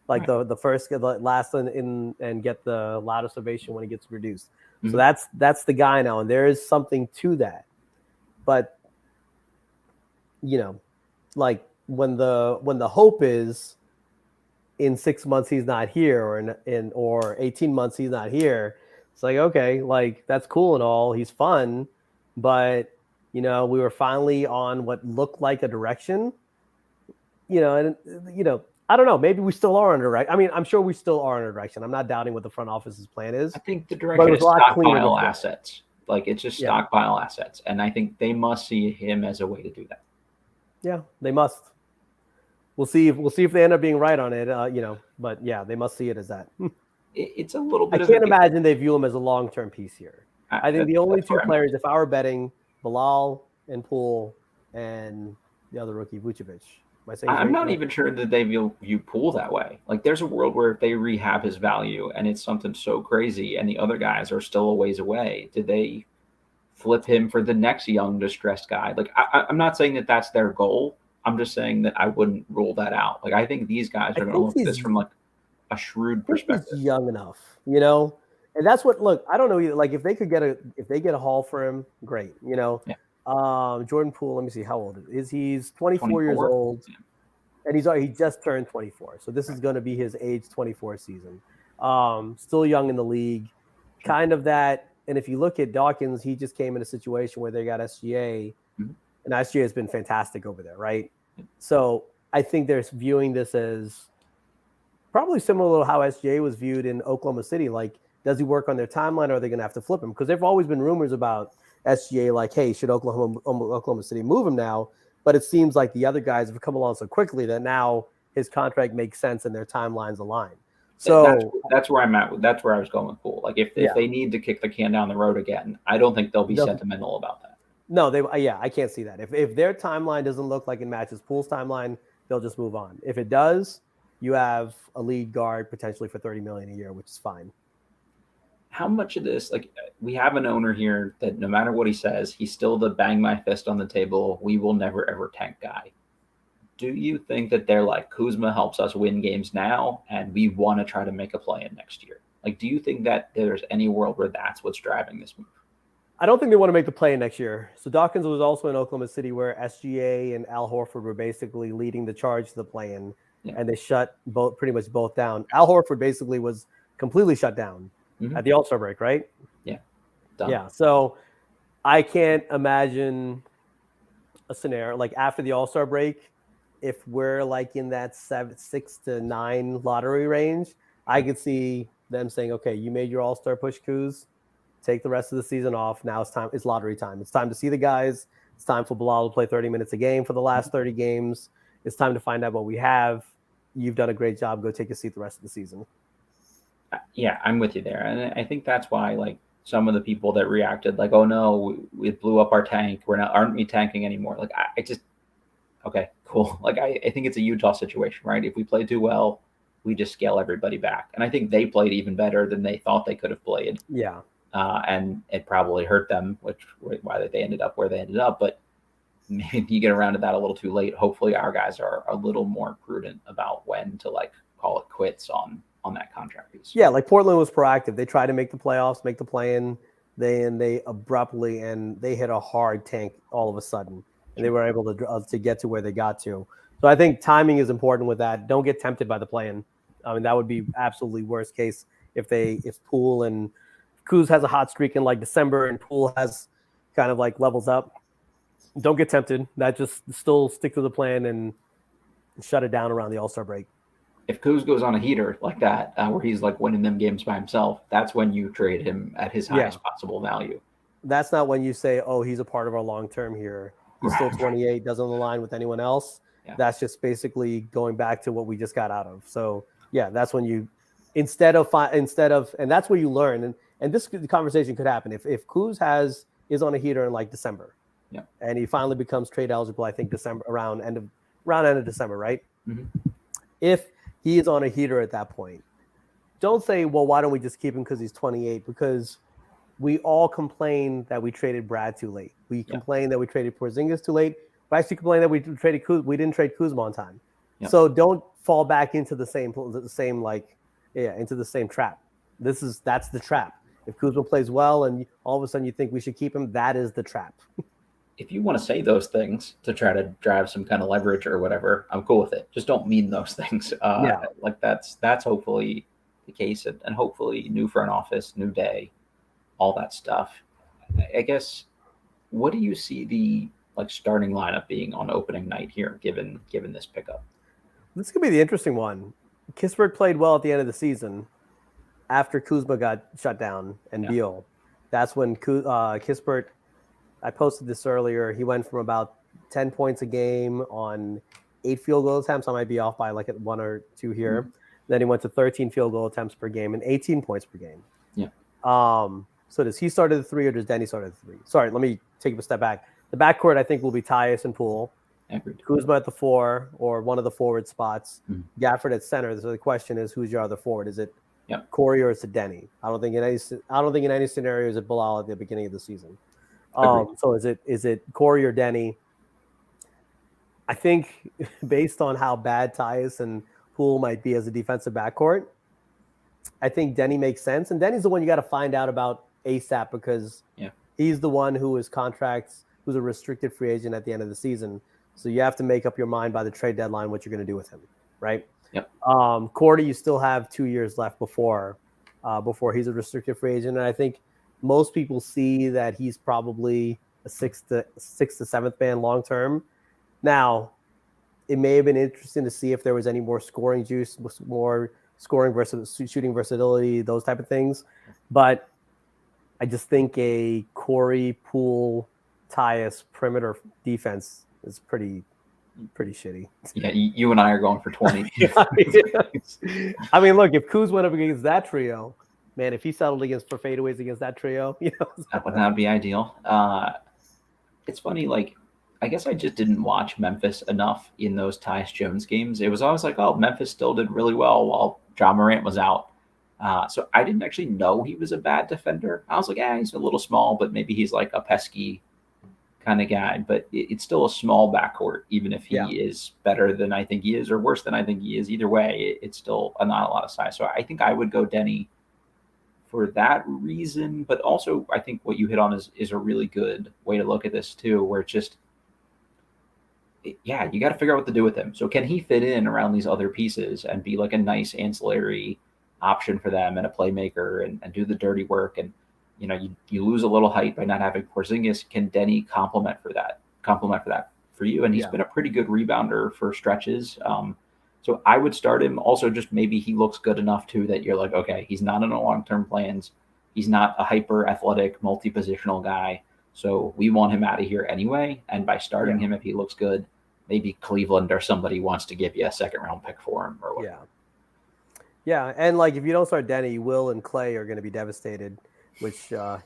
Like the first, the last in and get the loudest ovation when he gets introduced. Mm-hmm. So that's the guy now. And there is something to that. But like when the hope is in 6 months he's not here, or 18 months he's not here, it's like, okay, like that's cool and all, he's fun, but we were finally on what looked like a direction, and I don't know, maybe we still are on a direction. I mean, I'm sure we still are on a direction. I'm not doubting what the front office's plan is. I think the direction is stockpile assets. Like it's just stockpile assets, and I think they must see him as a way to do that. Yeah, they must. We'll see if they end up being right on it, but yeah, they must see it as that. it's a little I bit of can't imagine they view him as a long-term piece here. I think the only that's two where I'm players, if I were betting, Bilal and Poole and the other rookie, Vucevic. Am I saying his I'm name not correct? even sure that they view Poole that way. Like, there's a world where if they rehab his value and it's something so crazy, and the other guys are still a ways away, do they flip him for the next young distressed guy? Like, I'm not saying that that's their goal. I'm just saying that I wouldn't rule that out. Like, I think these guys I are going to think look at this from like a shrewd he's perspective. young enough, and that's what. Look, I don't know either. Like, if they get a haul for him, great. Yeah, Jordan Poole. Let me see how old is he's 24 years 24. old. And he just turned 24. So this is going to be his age 24 season. Still young in the league. Sure. Kind of that. And if you look at Dawkins, he just came in a situation where they got SGA, Mm-hmm. and SGA has been fantastic over there, right? So I think they're viewing this as probably similar to how SGA was viewed in Oklahoma City. Like, does he work on their timeline, or are they going to have to flip him? Because there've always been rumors about SGA, like, hey, should Oklahoma City move him now? But it seems like the other guys have come along so quickly that now his contract makes sense and their timelines align. So That's where I'm at. That's where I was going with Poole. Like, if yeah, they need to kick the can down the road again, I don't think they'll be sentimental about that. no, I can't see that. If their timeline doesn't look like it matches Poole's timeline, they'll just move on. If it does, you have a lead guard potentially for $30 million a year, which is fine. How much of this, like, we have an owner here that no matter what he says, he's still the bang my fist on the table, we will never ever tank guy. Do you think that they're like, Kuzma helps us win games now and we want to try to make a play in next year? Like, do you think that there's any world where that's what's driving this move? I don't think they want to make the play next year. So Dawkins was also in Oklahoma City where SGA and Al Horford were basically leading the charge to the play-in, and they shut pretty much both down. Al Horford basically was completely shut down at the All-Star break, right? Yeah. Done. Yeah. So I can't imagine a scenario like after the All-Star break, if we're like in that 6 to 9 lottery range, I could see them saying, okay, you made your All-Star push, Kuz. Take the rest of the season off. Now it's time. It's lottery time. It's time to see the guys. It's time for Bilal to play 30 minutes a game for the last 30 games. It's time to find out what we have. You've done a great job. Go take a seat the rest of the season. Yeah, I'm with you there. And I think that's why, like, some of the people that reacted like, oh no, we blew up our tank. Aren't we tanking anymore? Like, I just, okay, cool. Like, I think it's a Utah situation, right? If we play too well, we just scale everybody back. And I think they played even better than they thought they could have played. Yeah. And it probably hurt them, why they ended up where they ended up. But maybe you get around to that a little too late. Hopefully our guys are a little more prudent about when to, like, call it quits on that contract piece. Yeah, like Portland was proactive. They tried to make the playoffs, make the play-in. They abruptly and they hit a hard tank all of a sudden, and they were able to get to where they got to. So I think timing is important with that. Don't get tempted by the play-in. I mean, that would be absolutely worst case if Poole and Kuz has a hot streak in like December and Poole has kind of like levels up. Don't get tempted. That just still stick to the plan and shut it down around the All-Star break. If Kuz goes on a heater like that, where he's like winning them games by himself, that's when you trade him at his highest possible value. That's not when you say, oh, he's a part of our long-term here. He's still 28, doesn't align with anyone else. Yeah. That's just basically going back to what we just got out of. So yeah, that's when you, instead of, and that's where you learn. And this conversation could happen if Kuz is on a heater in like December, and he finally becomes trade eligible. I think around end of December, right? Mm-hmm. If he is on a heater at that point, don't say, well, why don't we just keep him because he's 28? Because we all complain that we traded Brad too late. We complain that we traded Porzingis too late. We actually complain that we didn't trade Kuzma on time. Yep. So don't fall back into the same trap. That's the trap. If Kuzma plays well and all of a sudden you think we should keep him, that is the trap. If you want to say those things to try to drive some kind of leverage or whatever, I'm cool with it. Just don't mean those things. Like that's hopefully the case, and hopefully new front office, new day, all that stuff. I guess, what do you see the starting lineup being on opening night here, given this pickup? This could be the interesting one. Kispert played well at the end of the season after Kuzma got shut down and Beal. That's when Kispert, I posted this earlier, he went from about 10 points a game on 8 field goal attempts. I might be off by like 1 or 2 here. Then he went to 13 field goal attempts per game and 18 points per game. Yeah. So does he start at the 3 or does Denny start at the 3? Sorry, let me take a step back. The backcourt, I think, will be Tyus and Poole. Agreed. Kuzma at the 4 or one of the forward spots. Mm-hmm. Gafford at center. So the question is, who's your other forward? Is it Corey or is it Denny? I don't think in any scenario is it Bilal at the beginning of the season. So is it Corey or Denny? I think based on how bad Tyus and Poole might be as a defensive backcourt, I think Denny makes sense. And Denny's the one you got to find out about ASAP because he's the one who's a restricted free agent at the end of the season. So you have to make up your mind by the trade deadline what you're going to do with him, right? Yep. Cordy, you still have 2 years left before he's a restricted free agent. And I think most people see that he's probably a sixth to seventh man long term. Now, it may have been interesting to see if there was any more scoring juice, more scoring versus shooting versatility, those type of things. But I just think a Corey, Poole, Tyus perimeter defense is pretty shitty. Yeah, you and I are going for 20. I mean, look, if Kuz went up against that trio, man, if he settled for fadeaways against that trio, that would be ideal. It's funny, like, I guess I just didn't watch Memphis enough in those Tyus Jones games. It was always like, oh, Memphis still did really well while John Morant was out. So I didn't actually know he was a bad defender. I was like, he's a little small, but maybe he's like a pesky kind of guy. But it's still a small backcourt, even if he is better than I think he is or worse than I think he is. Either way, it's still not a lot of size. So I think I would go Denny for that reason. But also, I think what you hit on is a really good way to look at this too, where it's just, you got to figure out what to do with him. So can he fit in around these other pieces and be like a nice ancillary option for them and a playmaker and do the dirty work? And, you lose a little height by not having Porzingis. Can Denny complement for that for you? And he's been a pretty good rebounder for stretches. So I would start him. Also, just maybe he looks good enough too that you're like, okay, he's not in a long-term plans. He's not a hyper athletic, multi-positional guy. So we want him out of here anyway. And by starting him, if he looks good, maybe Cleveland or somebody wants to give you a second-round pick for him or whatever. Yeah. And like if you don't start Denny, Will and Clay are going to be devastated. Which I'm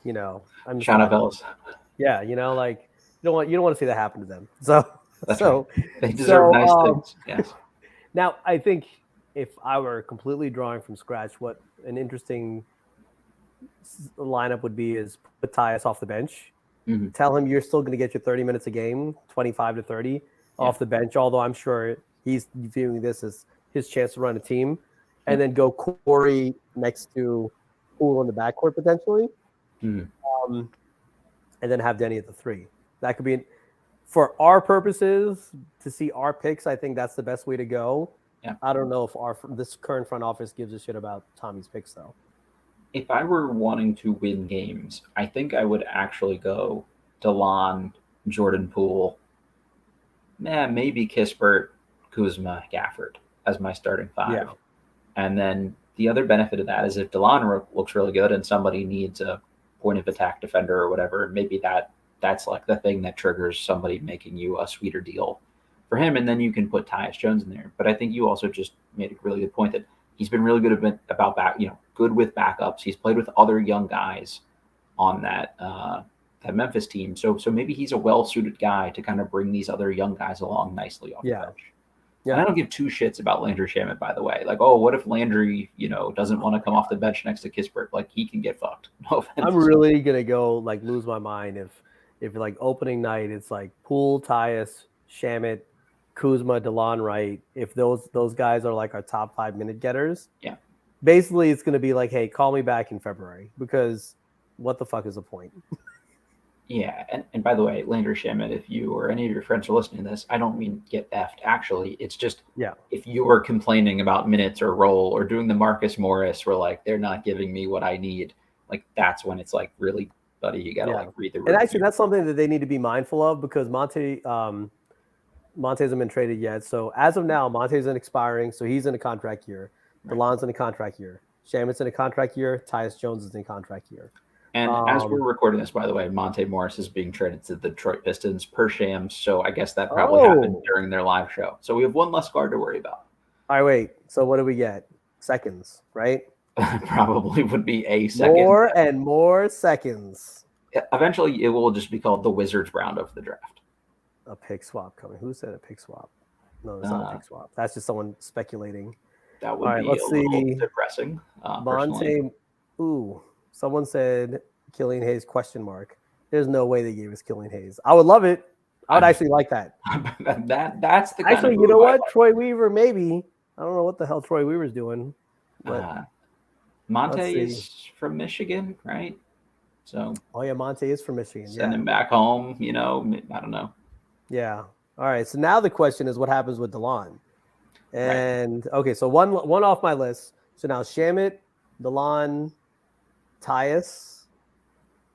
Shauna Bellis. Yeah, like you don't want to see that happen to them. So they deserve nice things. Yes. Now I think if I were completely drawing from scratch, what an interesting lineup would be is put Tyus off the bench. Mm-hmm. Tell him you're still going to get your 30 minutes a game, 25 to 30 off the bench. Although I'm sure he's viewing this as his chance to run a team, and then go Corey next to Poole in the backcourt potentially, and then have Denny at the 3. That could be, for our purposes, to see our picks. I think that's the best way to go. Yeah. I don't know if this current front office gives a shit about Tommy's picks though. If I were wanting to win games, I think I would actually go DeLon, Jordan Poole, maybe Kispert, Kuzma, Gafford as my starting 5. Yeah. And then the other benefit of that is if DeLon looks really good and somebody needs a point of attack defender or whatever, maybe that's like the thing that triggers somebody making you a sweeter deal for him. And then you can put Tyus Jones in there. But I think you also just made a really good point that he's been really good about good with backups. He's played with other young guys on that Memphis team. So maybe he's a well-suited guy to kind of bring these other young guys along nicely off the bench. Yeah. And I don't give two shits about Landry Shamet, by the way. Like, oh, what if Landry, doesn't want to come off the bench next to Kispert? Like, he can get fucked. No offense. I'm really gonna go lose my mind if like opening night it's like Poole, Tyus, Shamet, Kuzma, DeLon Wright. If those guys are like our top 5 minute getters, basically it's gonna be like, hey, call me back in February because what the fuck is the point? Yeah, and by the way, Landry Shamet, if you or any of your friends are listening to this, I don't mean get effed. Actually, it's just if you are complaining about minutes or role or doing the Marcus Morris where like they're not giving me what I need, like that's when it's like really, buddy, you gotta read the room. And actually, that's something that they need to be mindful of because Monte hasn't been traded yet. So as of now, Monte isn't expiring, so he's in a contract year. Right. DeLon's in a contract year. Shamet's in a contract year. Tyus Jones is in a contract year. And as we're recording this, by the way, Monte Morris is being traded to the Detroit Pistons per Shams. So I guess that probably happened during their live show. So we have one less guard to worry about. All right, wait. So what do we get? seconds, right? Probably would be a second. More and more seconds. Eventually, it will just be called the Wizards round of the draft. A pick swap coming. Who said a pick swap? No, it's not a Uh, pick swap. That's just someone speculating. that All would right, be a let's little see. depressing, personally. Monte. Ooh, someone said Killian Hayes question mark. There's no way they gave us Killian Hayes. I would love it. I would actually like that. That's the kind Actually, of you know move I what? like. Troy Weaver, maybe. I don't know what the hell Troy Weaver's doing, but Monte let's see. is from Michigan, right? So Oh yeah, Monte is from Michigan. send Yeah, him back home. I don't know. yeah. All right. So now the question is, what happens with DeLon? Right. And okay, so one off my list. So now Shamit, DeLon, Tyus,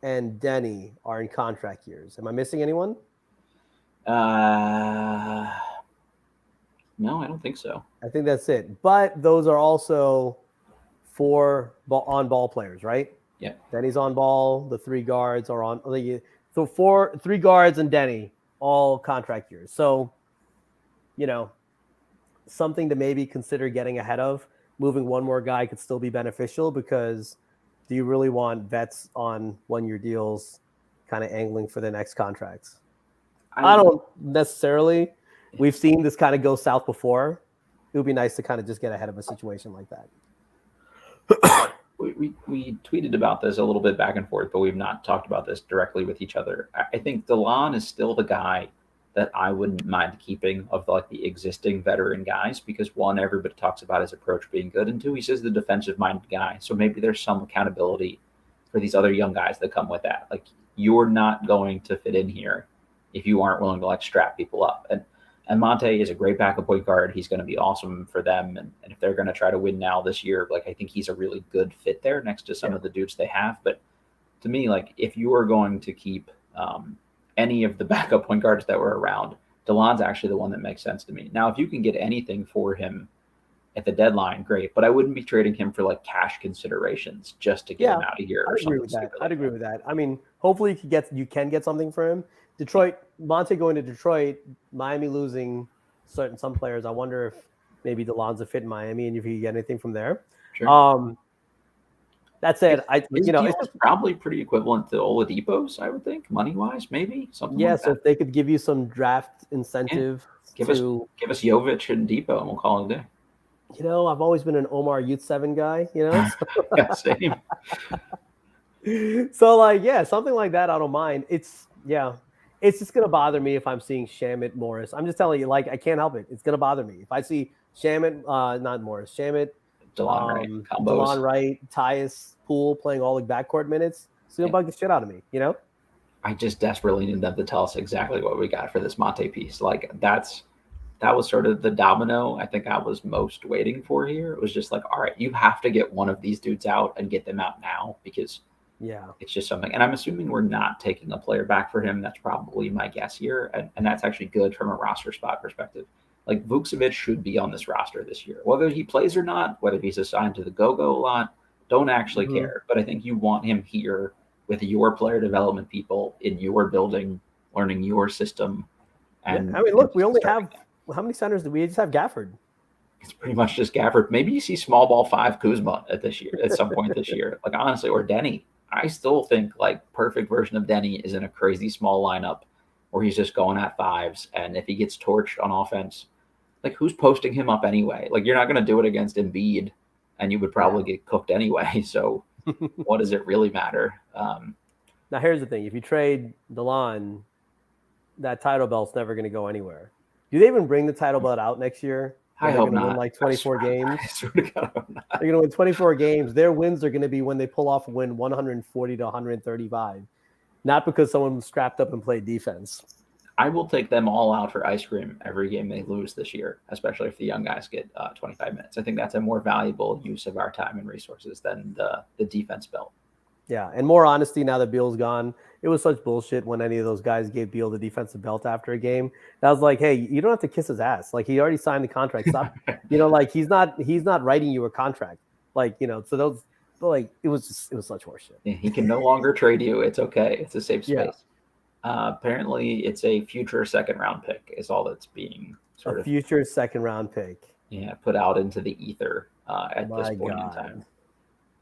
and Denny are in contract years. Am I missing anyone? No, I don't think so. I think that's it. But those are also 4 on ball players, right? Yeah. Denny's on ball. The 3 guards are on. So 3 guards and Denny, all contract years. So, something to maybe consider getting ahead of. Moving one more guy could still be beneficial because do you really want vets on 1-year deals kind of angling for the next contracts? I don't necessarily. We've seen this kind of go south before. It would be nice to kind of just get ahead of a situation like that. We tweeted about this a little bit back and forth, but we've not talked about this directly with each other. I think DeLon is still the guy that I wouldn't mind keeping of the existing veteran guys because 1, everybody talks about his approach being good, and 2, he's just the defensive-minded guy. So maybe there's some accountability for these other young guys that come with that. Like, you're not going to fit in here if you aren't willing to strap people up. And Monte is a great backup point guard. He's going to be awesome for them. And if they're going to try to win now this year, I think he's a really good fit there next to some of the dudes they have. But to me, if you are going to keep any of the backup point guards that were around, DeLon's actually the one that makes sense to me. Now, if you can get anything for him at the deadline, great. But I wouldn't be trading him for cash considerations just to get him out of here. I'd agree with that. I'd agree with that. I mean, hopefully you can get something for him. Detroit, Monte going to Detroit, Miami losing some players. I wonder if maybe DeLon's a fit in Miami, and if you get anything from there. Sure. That said, it's probably pretty equivalent to Oladipo's, I would think, money wise, maybe something. Yeah, like so that. If they could give you some draft incentive, give us Jovic and Depot, and we'll call it a day. I've always been an Omar Youth 7 guy. Yeah, same. So something like that, I don't mind. It's just gonna bother me if I'm seeing Shamit, Morris. I'm just telling you, I can't help it. It's gonna bother me if I see Shamit, not Morris, Shamit, DeLon Wright, Tyus, Poole playing all backcourt minutes. It's gonna bug the shit out of me. I just desperately need them to tell us exactly what we got for this Monte piece. That was sort of the domino I think I was most waiting for here. It was just all right, you have to get one of these dudes out and get them out now because it's just something. And I'm assuming we're not taking a player back for him. That's probably my guess here. And that's actually good from a roster spot perspective. Vucevic should be on this roster this year. Whether he plays or not, whether he's assigned to the go-go a lot, don't actually care. But I think you want him here with your player development people in your building, learning your system. And look, we only have how many centers do we just have? Gafford. It's pretty much just Gafford. Maybe you see small ball 5 Kuzma at some point this year. Honestly, or Denny. I still think perfect version of Denny is in a crazy small lineup where he's just going at 5s. And if he gets torched on offense, who's posting him up anyway? You're not going to do it against Embiid, and you would probably get cooked anyway. So what does it really matter? Now, here's the thing. If you trade DeLon, that title belt's never going to go anywhere. Do they even bring the title belt out next year? I hope not. Win 24 games. I swear to God, I hope not. They're going to win 24 games. Their wins are going to be when they pull off a win 140 to 135, not because someone strapped up and played defense. I will take them all out for ice cream every game they lose this year, especially if the young guys get 25 minutes. I think that's a more valuable use of our time and resources than the defense belt. Yeah, and more honesty now that Beal's gone. It was such bullshit when any of those guys gave Beal the defensive belt after a game. That was hey, you don't have to kiss his ass. He already signed the contract. Stop. He's not writing you a contract. So those it was such horseshit. Yeah, he can no longer trade you. It's okay. It's a safe space. Yeah. Apparently, it's a future second-round pick is all that's being future second-round pick. Yeah, put out into the ether. at this My point in God. time.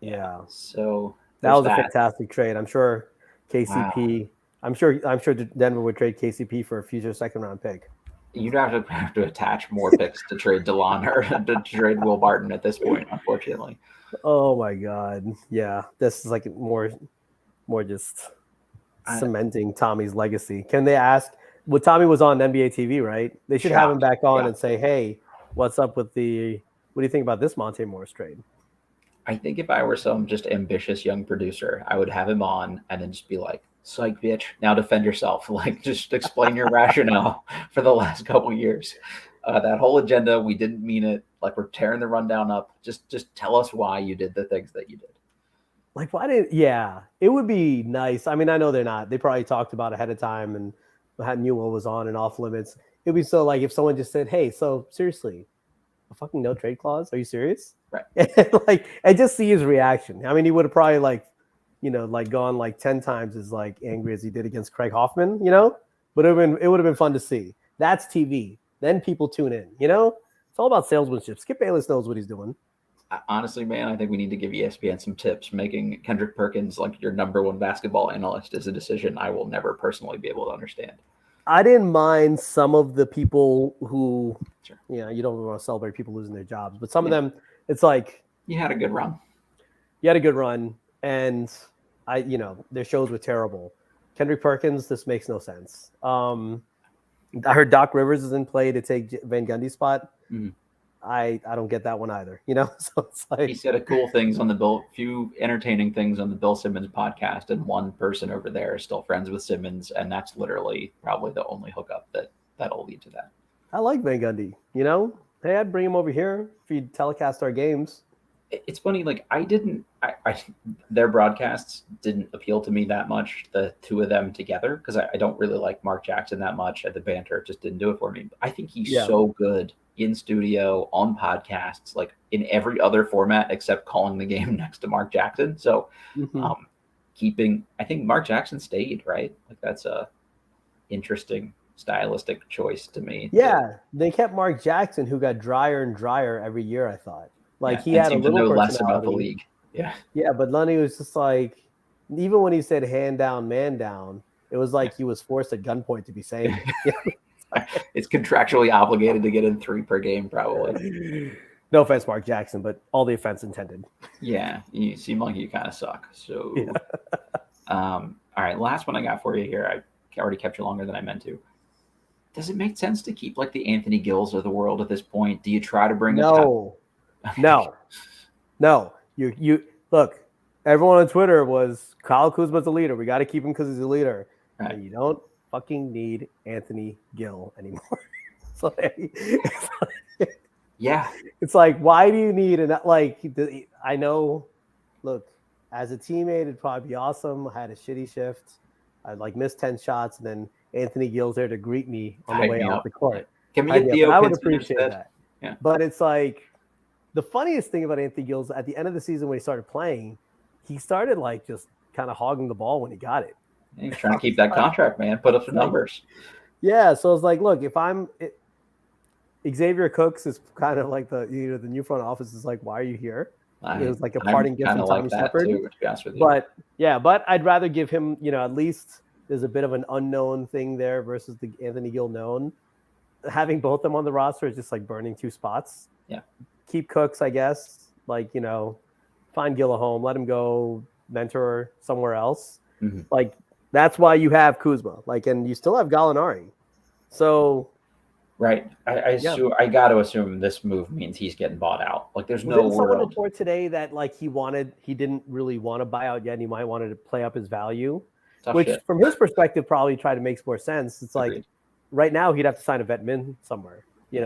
Yeah. So That there's was a that. fantastic trade. I'm sure Wow. KCP. I'm sure Denver would trade KCP for a future second round pick. You'd have to attach more picks to trade DeLon or to trade Will Barton at this point, unfortunately. Oh my God. Yeah. This is like more just cementing Tommy's legacy. Can they ask? Well, Tommy was on NBA TV, right? They should have him back on and say, "Hey, what's up with the? What do you think about this Monte Morris trade?" I think if I were some just ambitious young producer, I would have him on and then just be like, "Psych, bitch! Now defend yourself. Like, just explain your rationale for the last couple of years. That whole agenda, we didn't mean it. Like, we're tearing the rundown up. Just tell us why you did the things that you did." Like, why didn't? Yeah, it would be nice. I mean, I know they're not. They probably talked about ahead of time and knew what was on and off limits. It'd be so like if someone just said, "Hey, so seriously, a fucking no trade clause? Are you serious?" Right. And just see his reaction. I mean, he would have probably like gone like 10 times as like angry as he did against Craig Hoffman, but it would have been fun to see. That's TV. Then people tune in, it's all about salesmanship. Skip Bayless knows what he's doing. Honestly, man, I think we need to give ESPN some tips. Making Kendrick Perkins like your number one basketball analyst is a decision I will never personally be able to understand. I didn't mind some of the people who, you don't want to celebrate people losing their jobs, but some of them, it's like you had a good run. You had a good run, and their shows were terrible. Kendrick Perkins, this makes no sense. I heard Doc Rivers is in play to take Van Gundy's spot. Mm-hmm. I don't get that one either. So it's like he said a cool things on the few entertaining things on the Bill Simmons podcast, and one person over there is still friends with Simmons, and that's literally probably the only hookup that'll lead to that. I like Van Gundy. Hey, I'd bring him over here if you'd telecast our games. It's funny, like their broadcasts didn't appeal to me that much, the two of them together, because I don't really like Mark Jackson that much, and the banter just didn't do it for me. I think he's so good in studio, on podcasts, like in every other format except calling the game next to Mark Jackson. So I think Mark Jackson stayed, right? Like that's a interesting stylistic choice to me. Yeah, they kept Mark Jackson, who got drier and drier every year, I thought. Like he had a little know personality. Less about the league. Yeah, but Lunny was just like, even when he said hand down, man down, it was like he was forced at gunpoint to be saying it. It's contractually obligated to get in 3 per game, probably. No offense, Mark Jackson, but all the offense intended. Yeah, you seem like you kind of suck. So, all right, last one I got for you here. I already kept you longer than I meant to. Does it make sense to keep like the Anthony Gills of the world at this point? Do you try to bring No. You look. Everyone on Twitter was Kyle Kuzma's the leader. We got to keep him because he's a leader. Right. And you don't fucking need Anthony Gill anymore. It's like, why do you need I know. Look, as a teammate, it'd probably be awesome. I had a shitty shift. I'd missed 10 shots, and then Anthony Gill's there to greet me on the way off the court. Can we get Theo? I would appreciate that. Yeah. But it's like the funniest thing about Anthony Gills at the end of the season when he started playing, he started just kind of hogging the ball when he got it. He's trying to keep that contract, man. Put up some numbers. Yeah, so it's like, look, Xavier Cooks is kind of like the new front office is like, why are you here? It was like a parting gift from Tommy Shepard. But I'd rather give him, at least there's a bit of an unknown thing there versus the Anthony Gill known. Having both of them on the roster is just like burning 2 spots. Yeah. Keep Cooks, I guess. Find Gill a home, let him go mentor somewhere else. Mm-hmm. That's why you have Kuzma. And you still have Gallinari. So right. I got to assume this move means he's getting bought out. There's no world. Someone report today that he didn't really want to buy out yet, and he might wanted to play up his value, from his perspective probably try to make more sense. It's Agreed. Right now he'd have to sign a vet min somewhere,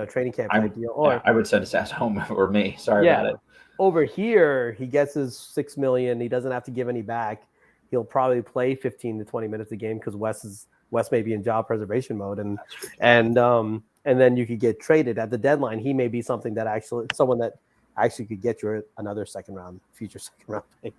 training camp type deal. Or I would send his ass home or me. Sorry about it. Over here, he gets his $6 million. He doesn't have to give any back. He'll probably play 15 to 20 minutes a game because Wes may be in job preservation mode, and then you could get traded at the deadline. He may be someone that actually could get you another future second round pick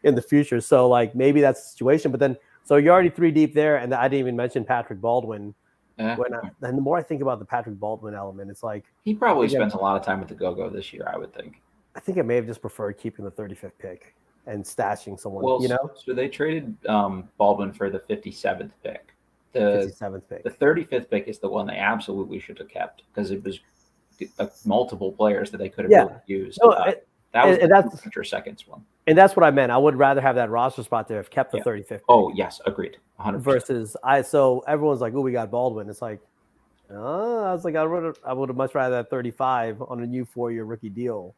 in the future. So maybe that's the situation. But then, so you're already 3 deep there, and I didn't even mention Patrick Baldwin. And the more I think about the Patrick Baldwin element, it's like he probably spends a lot of time with the Go-Go this year, I would think. I think I may have just preferred keeping the 35th pick and stashing someone. Well, You know, so they traded Baldwin for the 57th pick. The 57th pick. the 35th pick is the one they absolutely should have kept because it was multiple players that they could have really used. No, that was and the that's future seconds one. And that's what I meant. I would rather have that roster spot there if kept the 35th pick. Oh, yes, agreed. 100%. Versus so everyone's like, oh, we got Baldwin. It's like, I was like, I would have much rather have 35 on a new 4-year rookie deal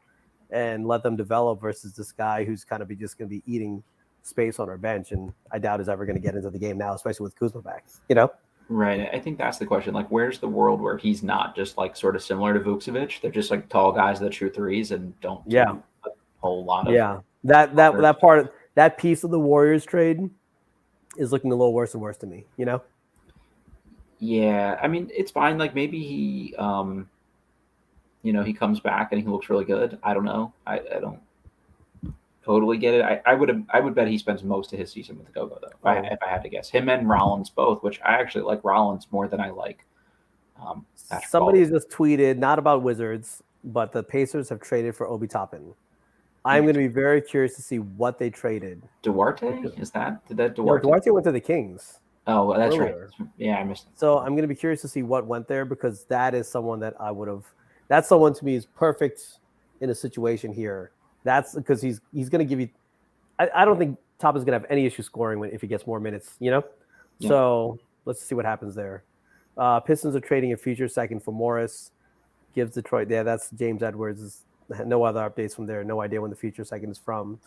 and let them develop versus this guy who's kind of just going to be eating space on our bench. And I doubt is ever going to get into the game now, especially with Kuzma back, you know? Right. I think that's the question. Like, where's the world where he's not just like sort of similar to Vucevic? They're just like tall guys that shoot threes and don't do a whole lot of that piece of the Warriors trade is looking a little worse and worse to me, you know? Yeah, I mean, it's fine. Like maybe he he comes back and he looks really good. I don't know. I don't totally get it. I would bet he spends most of his season with the Go-Go though. If I had to guess, him and Rollins both, which I actually like Rollins more than I like. Somebody just tweeted, not about Wizards, but the Pacers have traded for Obi Toppin. I'm going to be very curious to see what they traded. Duarte? Did that Duarte? No, Duarte went to the Kings. Oh, that's earlier. Right. Yeah, I missed it. So I'm going to be curious to see what went there because that is someone that I would have. That's someone to me is perfect in a situation here. That's because he's going to give you. I don't think Top is going to have any issue scoring if he gets more minutes. You know. Yeah. So let's see what happens there. Pistons are trading a future second for Morris. Gives Detroit. Yeah, that's James Edwards. No other updates from there. No idea when the future second is from.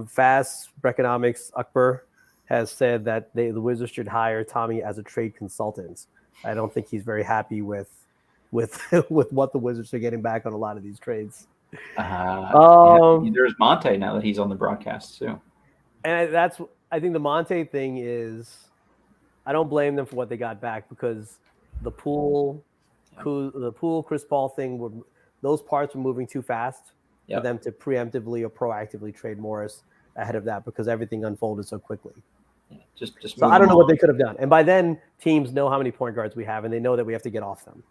Fast Breconomics Akbar has said that the Wizards should hire Tommy as a trade consultant. I don't think he's very happy with what the Wizards are getting back on a lot of these trades. There's Monte now that he's on the broadcast too. And I think the Monte thing is, I don't blame them for what they got back because the Poole Chris Paul thing those parts were moving too fast for them to preemptively or proactively trade Morris ahead of that because everything unfolded so quickly. Yeah, just so I don't know what they could have done. And by then, teams know how many point guards we have, and they know that we have to get off them.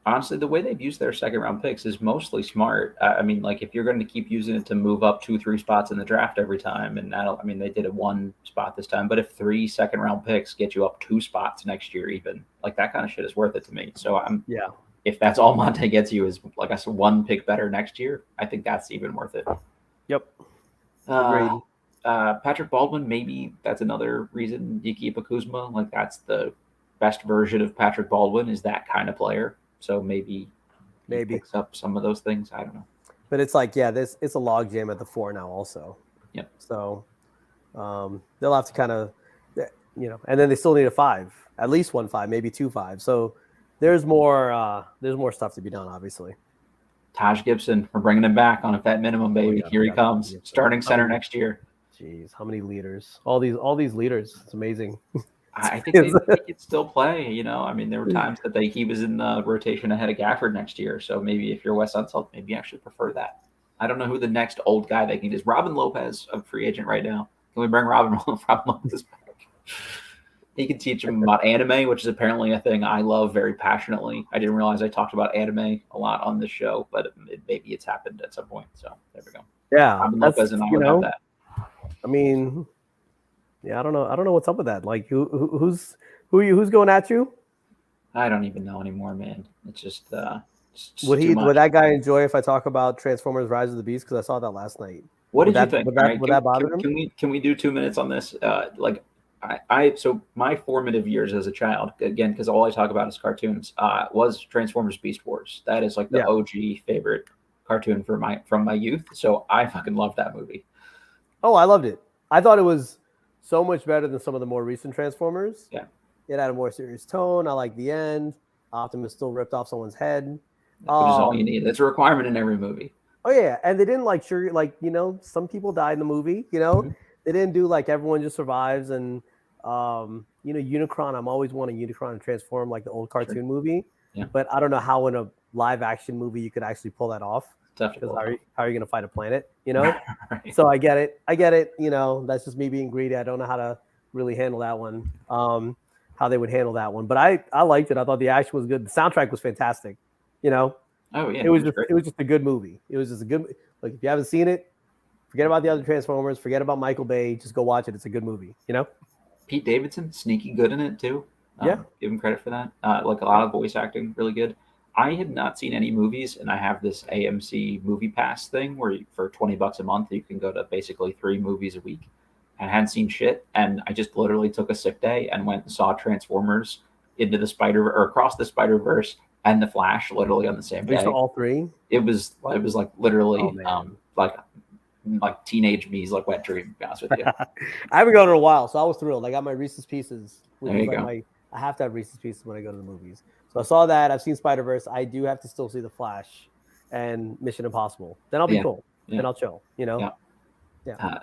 Honestly, the way they've used their second round picks is mostly smart. I mean, like if you're going to keep using it to move up 2-3 spots in the draft every time, and they did it 1 spot this time, but if 3 second round picks get you up 2 spots next year, even like that kind of shit is worth it to me. So if that's all Monte gets you is like I said, 1 pick better next year, I think that's even worth it. Yep. Agreed. Patrick Baldwin, maybe that's another reason you keep a Kuzma. Like that's the best version of Patrick Baldwin is that kind of player. So maybe he picks up some of those things. I don't know. But it's like, it's a log jam at the 4 now also. Yep. So they'll have to kind of, and then they still need a 5, at least 1 5, maybe 2 5. So there's more stuff to be done, obviously. Taj Gibson, we're bringing him back on a vet minimum, baby. Here he comes, starting center next year. Jeez, how many leaders? All these leaders. It's amazing. I think they could still play. I mean, there were times that he was in the rotation ahead of Gafford next year. So maybe if you're Wes Unseld, maybe you actually prefer that. I don't know who the next old guy they need is. Robin Lopez, a free agent right now. Can we bring Robin Lopez back? He can teach him about anime, which is apparently a thing I love very passionately. I didn't realize I talked about anime a lot on this show, but maybe it's happened at some point. So there we go. Yeah, Robin Lopez and I would have that. I mean, I don't know what's up with that. Like, who's going at you? I don't even know anymore, man. It's just would that guy enjoy if I talk about Transformers: Rise of the Beast? Because I saw that last night. What did you think? Would that bother him? Can we do 2 minutes on this? So my formative years as a child, again, because all I talk about is cartoons, was Transformers: Beast Wars. That is like the OG favorite cartoon from my youth. So I fucking love that movie. Oh, I loved it. I thought it was so much better than some of the more recent Transformers. Yeah. It had a more serious tone. I like the end. Optimus still ripped off someone's head. Which is all you need. That's a requirement in every movie. Oh yeah. And they didn't some people died in the movie, Mm-hmm. They didn't do like everyone just survives and Unicron. I'm always wanting Unicron to transform like the old cartoon movie. Yeah. But I don't know how in a live action movie you could actually pull that off. Because how are you going to fight a planet? Right. So I get it. That's just me being greedy. I don't know how to really handle that one. How they would handle that one, but I liked it. I thought the action was good. The soundtrack was fantastic. Oh yeah, It was he was just great. it was just a good movie. It was just a good like if you haven't seen it, forget about the other Transformers, forget about Michael Bay, just go watch it. It's a good movie, you know? Pete Davidson, sneaky good in it too. Yeah. Give him credit for that. Like a lot Yeah. of voice acting, really good. I had not seen any movies, and I have this AMC Movie Pass thing where for $20 a month you can go to basically 3 movies a week. And I hadn't seen shit, and I just literally took a sick day and went and saw Transformers into the Spider or across the Spider Verse and the Flash literally on the same You saw day. all three? It was like Oh literally man. like teenage me's like wet dream. To be honest with you. I haven't gone in a while, so I was thrilled. I got my Reese's Pieces, which There is you like go. I have to have Reese's Pieces when I go to the movies. So I saw that. I've seen Spider Verse. I do have to still see the Flash and Mission Impossible. Then I'll be Yeah, cool. yeah, Then I'll chill. You know? yeah. Yeah.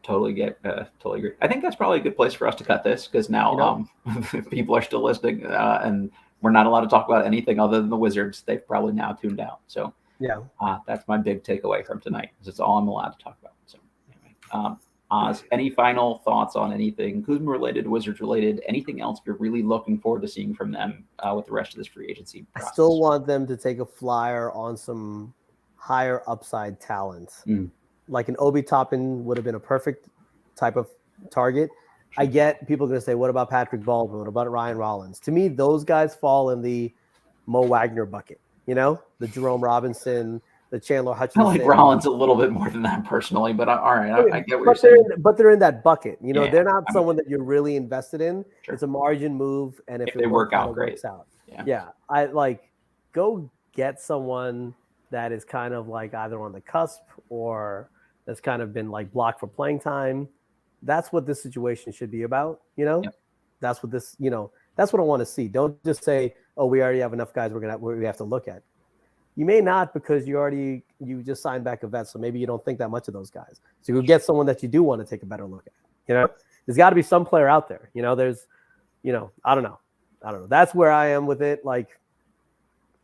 Totally agree. I think that's probably a good place for us to cut this because now You know? people are still listening and we're not allowed to talk about anything other than the Wizards. They've probably now tuned out. So Yeah. that's my big takeaway from tonight. It's all I'm allowed to talk about. So anyway, Oz, any final thoughts on anything Kuzma related, Wizards related, anything else you're really looking forward to seeing from them with the rest of this free agency I process? still want them to take a flyer on some higher upside talent. Like an Obi Toppin would have been a perfect type of target. I get people are going to say, what about Patrick Baldwin? What about Ryan Rollins? To me, those guys fall in the Mo Wagner bucket, you know, the Jerome Robinson, the Chandler I like Hutchinson. Rollins a little bit more than that personally, but all right, I get what you're But saying. they're in that bucket. You know, Yeah, they're not I mean, someone that you're really invested in. sure. It's a margin move, and If if it they work works out, out, it great. works out. Yeah. Yeah, I like go get someone that is kind of like either on the cusp or that's kind of been like blocked for playing time. That's what this situation should be about. You know, Yep. that's what this. You know, that's what I want to see. Don't just say, "Oh, we already have enough guys. We have to look at." You may not because you just signed back a vet, so maybe you don't think that much of those guys. So you get someone that you do want to take a better look at. You know, there's got to be some player out there. You know, I don't know. That's where I am with it. Like,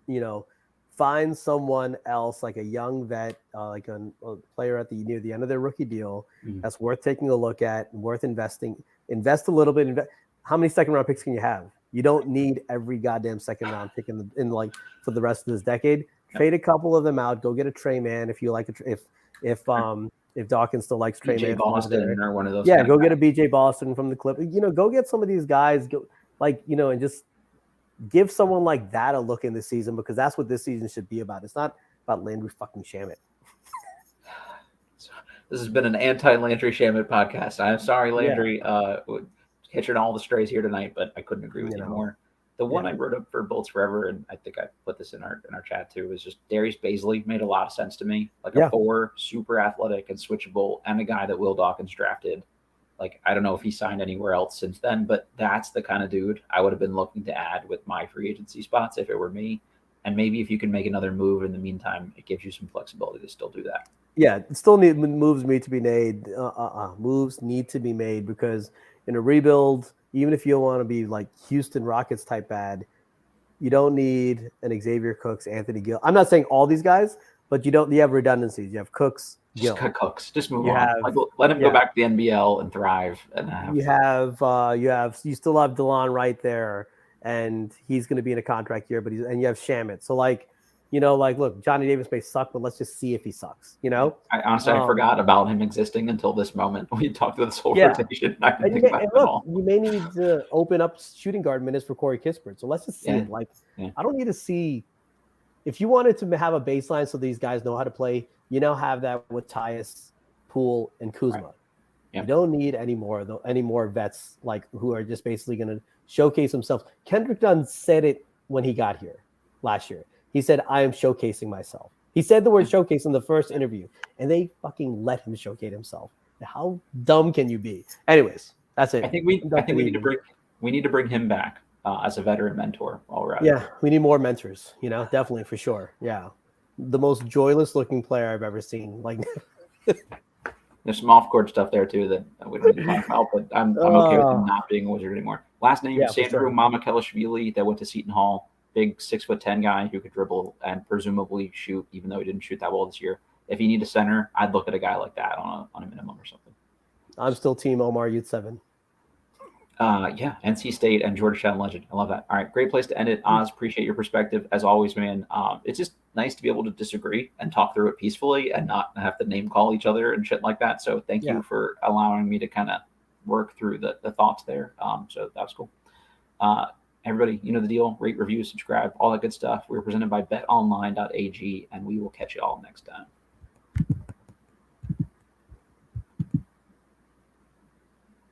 you know, find someone else, like a young vet, like a player at near the end of their rookie deal, that's worth taking a look at, and worth investing. Invest a little bit. How many second round picks can you have? You don't need every goddamn second round pick in like for the rest of this decade. Trade a couple of them out. Go get a Trey Man if you like if Dawkins still likes Trey BJ Man from over there. Boston or one of those. Yeah, kind go of get guys. a BJ Boston from the Clip. You know, go get some of these guys. Go and just give someone like that a look in this season because that's what this season should be about. It's not about Landry fucking Shamet. This has been an anti-Landry Shamet podcast. I'm sorry, Landry, catching all the strays here tonight, but I couldn't agree with you more. The one I wrote up for Bolts Forever, and I think I put this in our chat too, was just Darius Baisley made a lot of sense to me. Like a 4, super athletic and switchable, and a guy that Will Dawkins drafted. Like, I don't know if he signed anywhere else since then, but that's the kind of dude I would have been looking to add with my free agency spots if it were me. And maybe if you can make another move in the meantime, it gives you some flexibility to still do that. Yeah, it still moves need to be made. Moves need to be made because in a rebuild, even if you want to be like Houston Rockets type bad, you don't need an Xavier Cooks, Anthony Gill. I'm not saying all these guys, but you have redundancies. You have Cooks, Just Gill. cut Cooks. Just move You on. have- Let him go back to the NBL and thrive. And You still have DeLon right there, and he's going to be in a contract year, and you have Shamet. So look, Johnny Davis may suck, but let's just see if he sucks. You know, I honestly I forgot about him existing until this moment. We talked about this whole rotation. I didn't think about it at all. You may need to open up shooting guard minutes for Corey Kispert. So let's just see it. I don't need to see. If you wanted to have a baseline so these guys know how to play, have that with Tyus, Poole, and Kuzma. Right. Yep. You don't need any more vets who are just basically going to showcase themselves. Kendrick Dunn said it when he got here last year. He said, "I am showcasing myself." He said the word showcase in the first interview, and they fucking let him showcase himself. How dumb can you be? Anyways, that's it. I think we need to bring him back as a veteran mentor while we're at it. Yeah, we need more mentors. Definitely for sure. Yeah, the most joyless looking player I've ever seen. There's some off-court stuff there too that we don't need to talk about, but I'm okay with him not being a Wizard anymore. Last name Sandro Mamakelashvili that went to Seton Hall. Big 6'10" guy who could dribble and presumably shoot, even though he didn't shoot that well this year. If you need a center, I'd look at a guy like that on a minimum or something. I'm still team Omar Youth 7. Yeah, NC State and Georgetown legend. I love that. All right, great place to end it. Oz, appreciate your perspective as always, man. It's just nice to be able to disagree and talk through it peacefully and not have to name call each other and shit like that. So thank Yeah. you for allowing me to kind of work through the thoughts there. So that was cool. Uh, Everybody, you know the deal. Rate, review, subscribe, all that good stuff. We're presented by betonline.ag, and we will catch you all next time.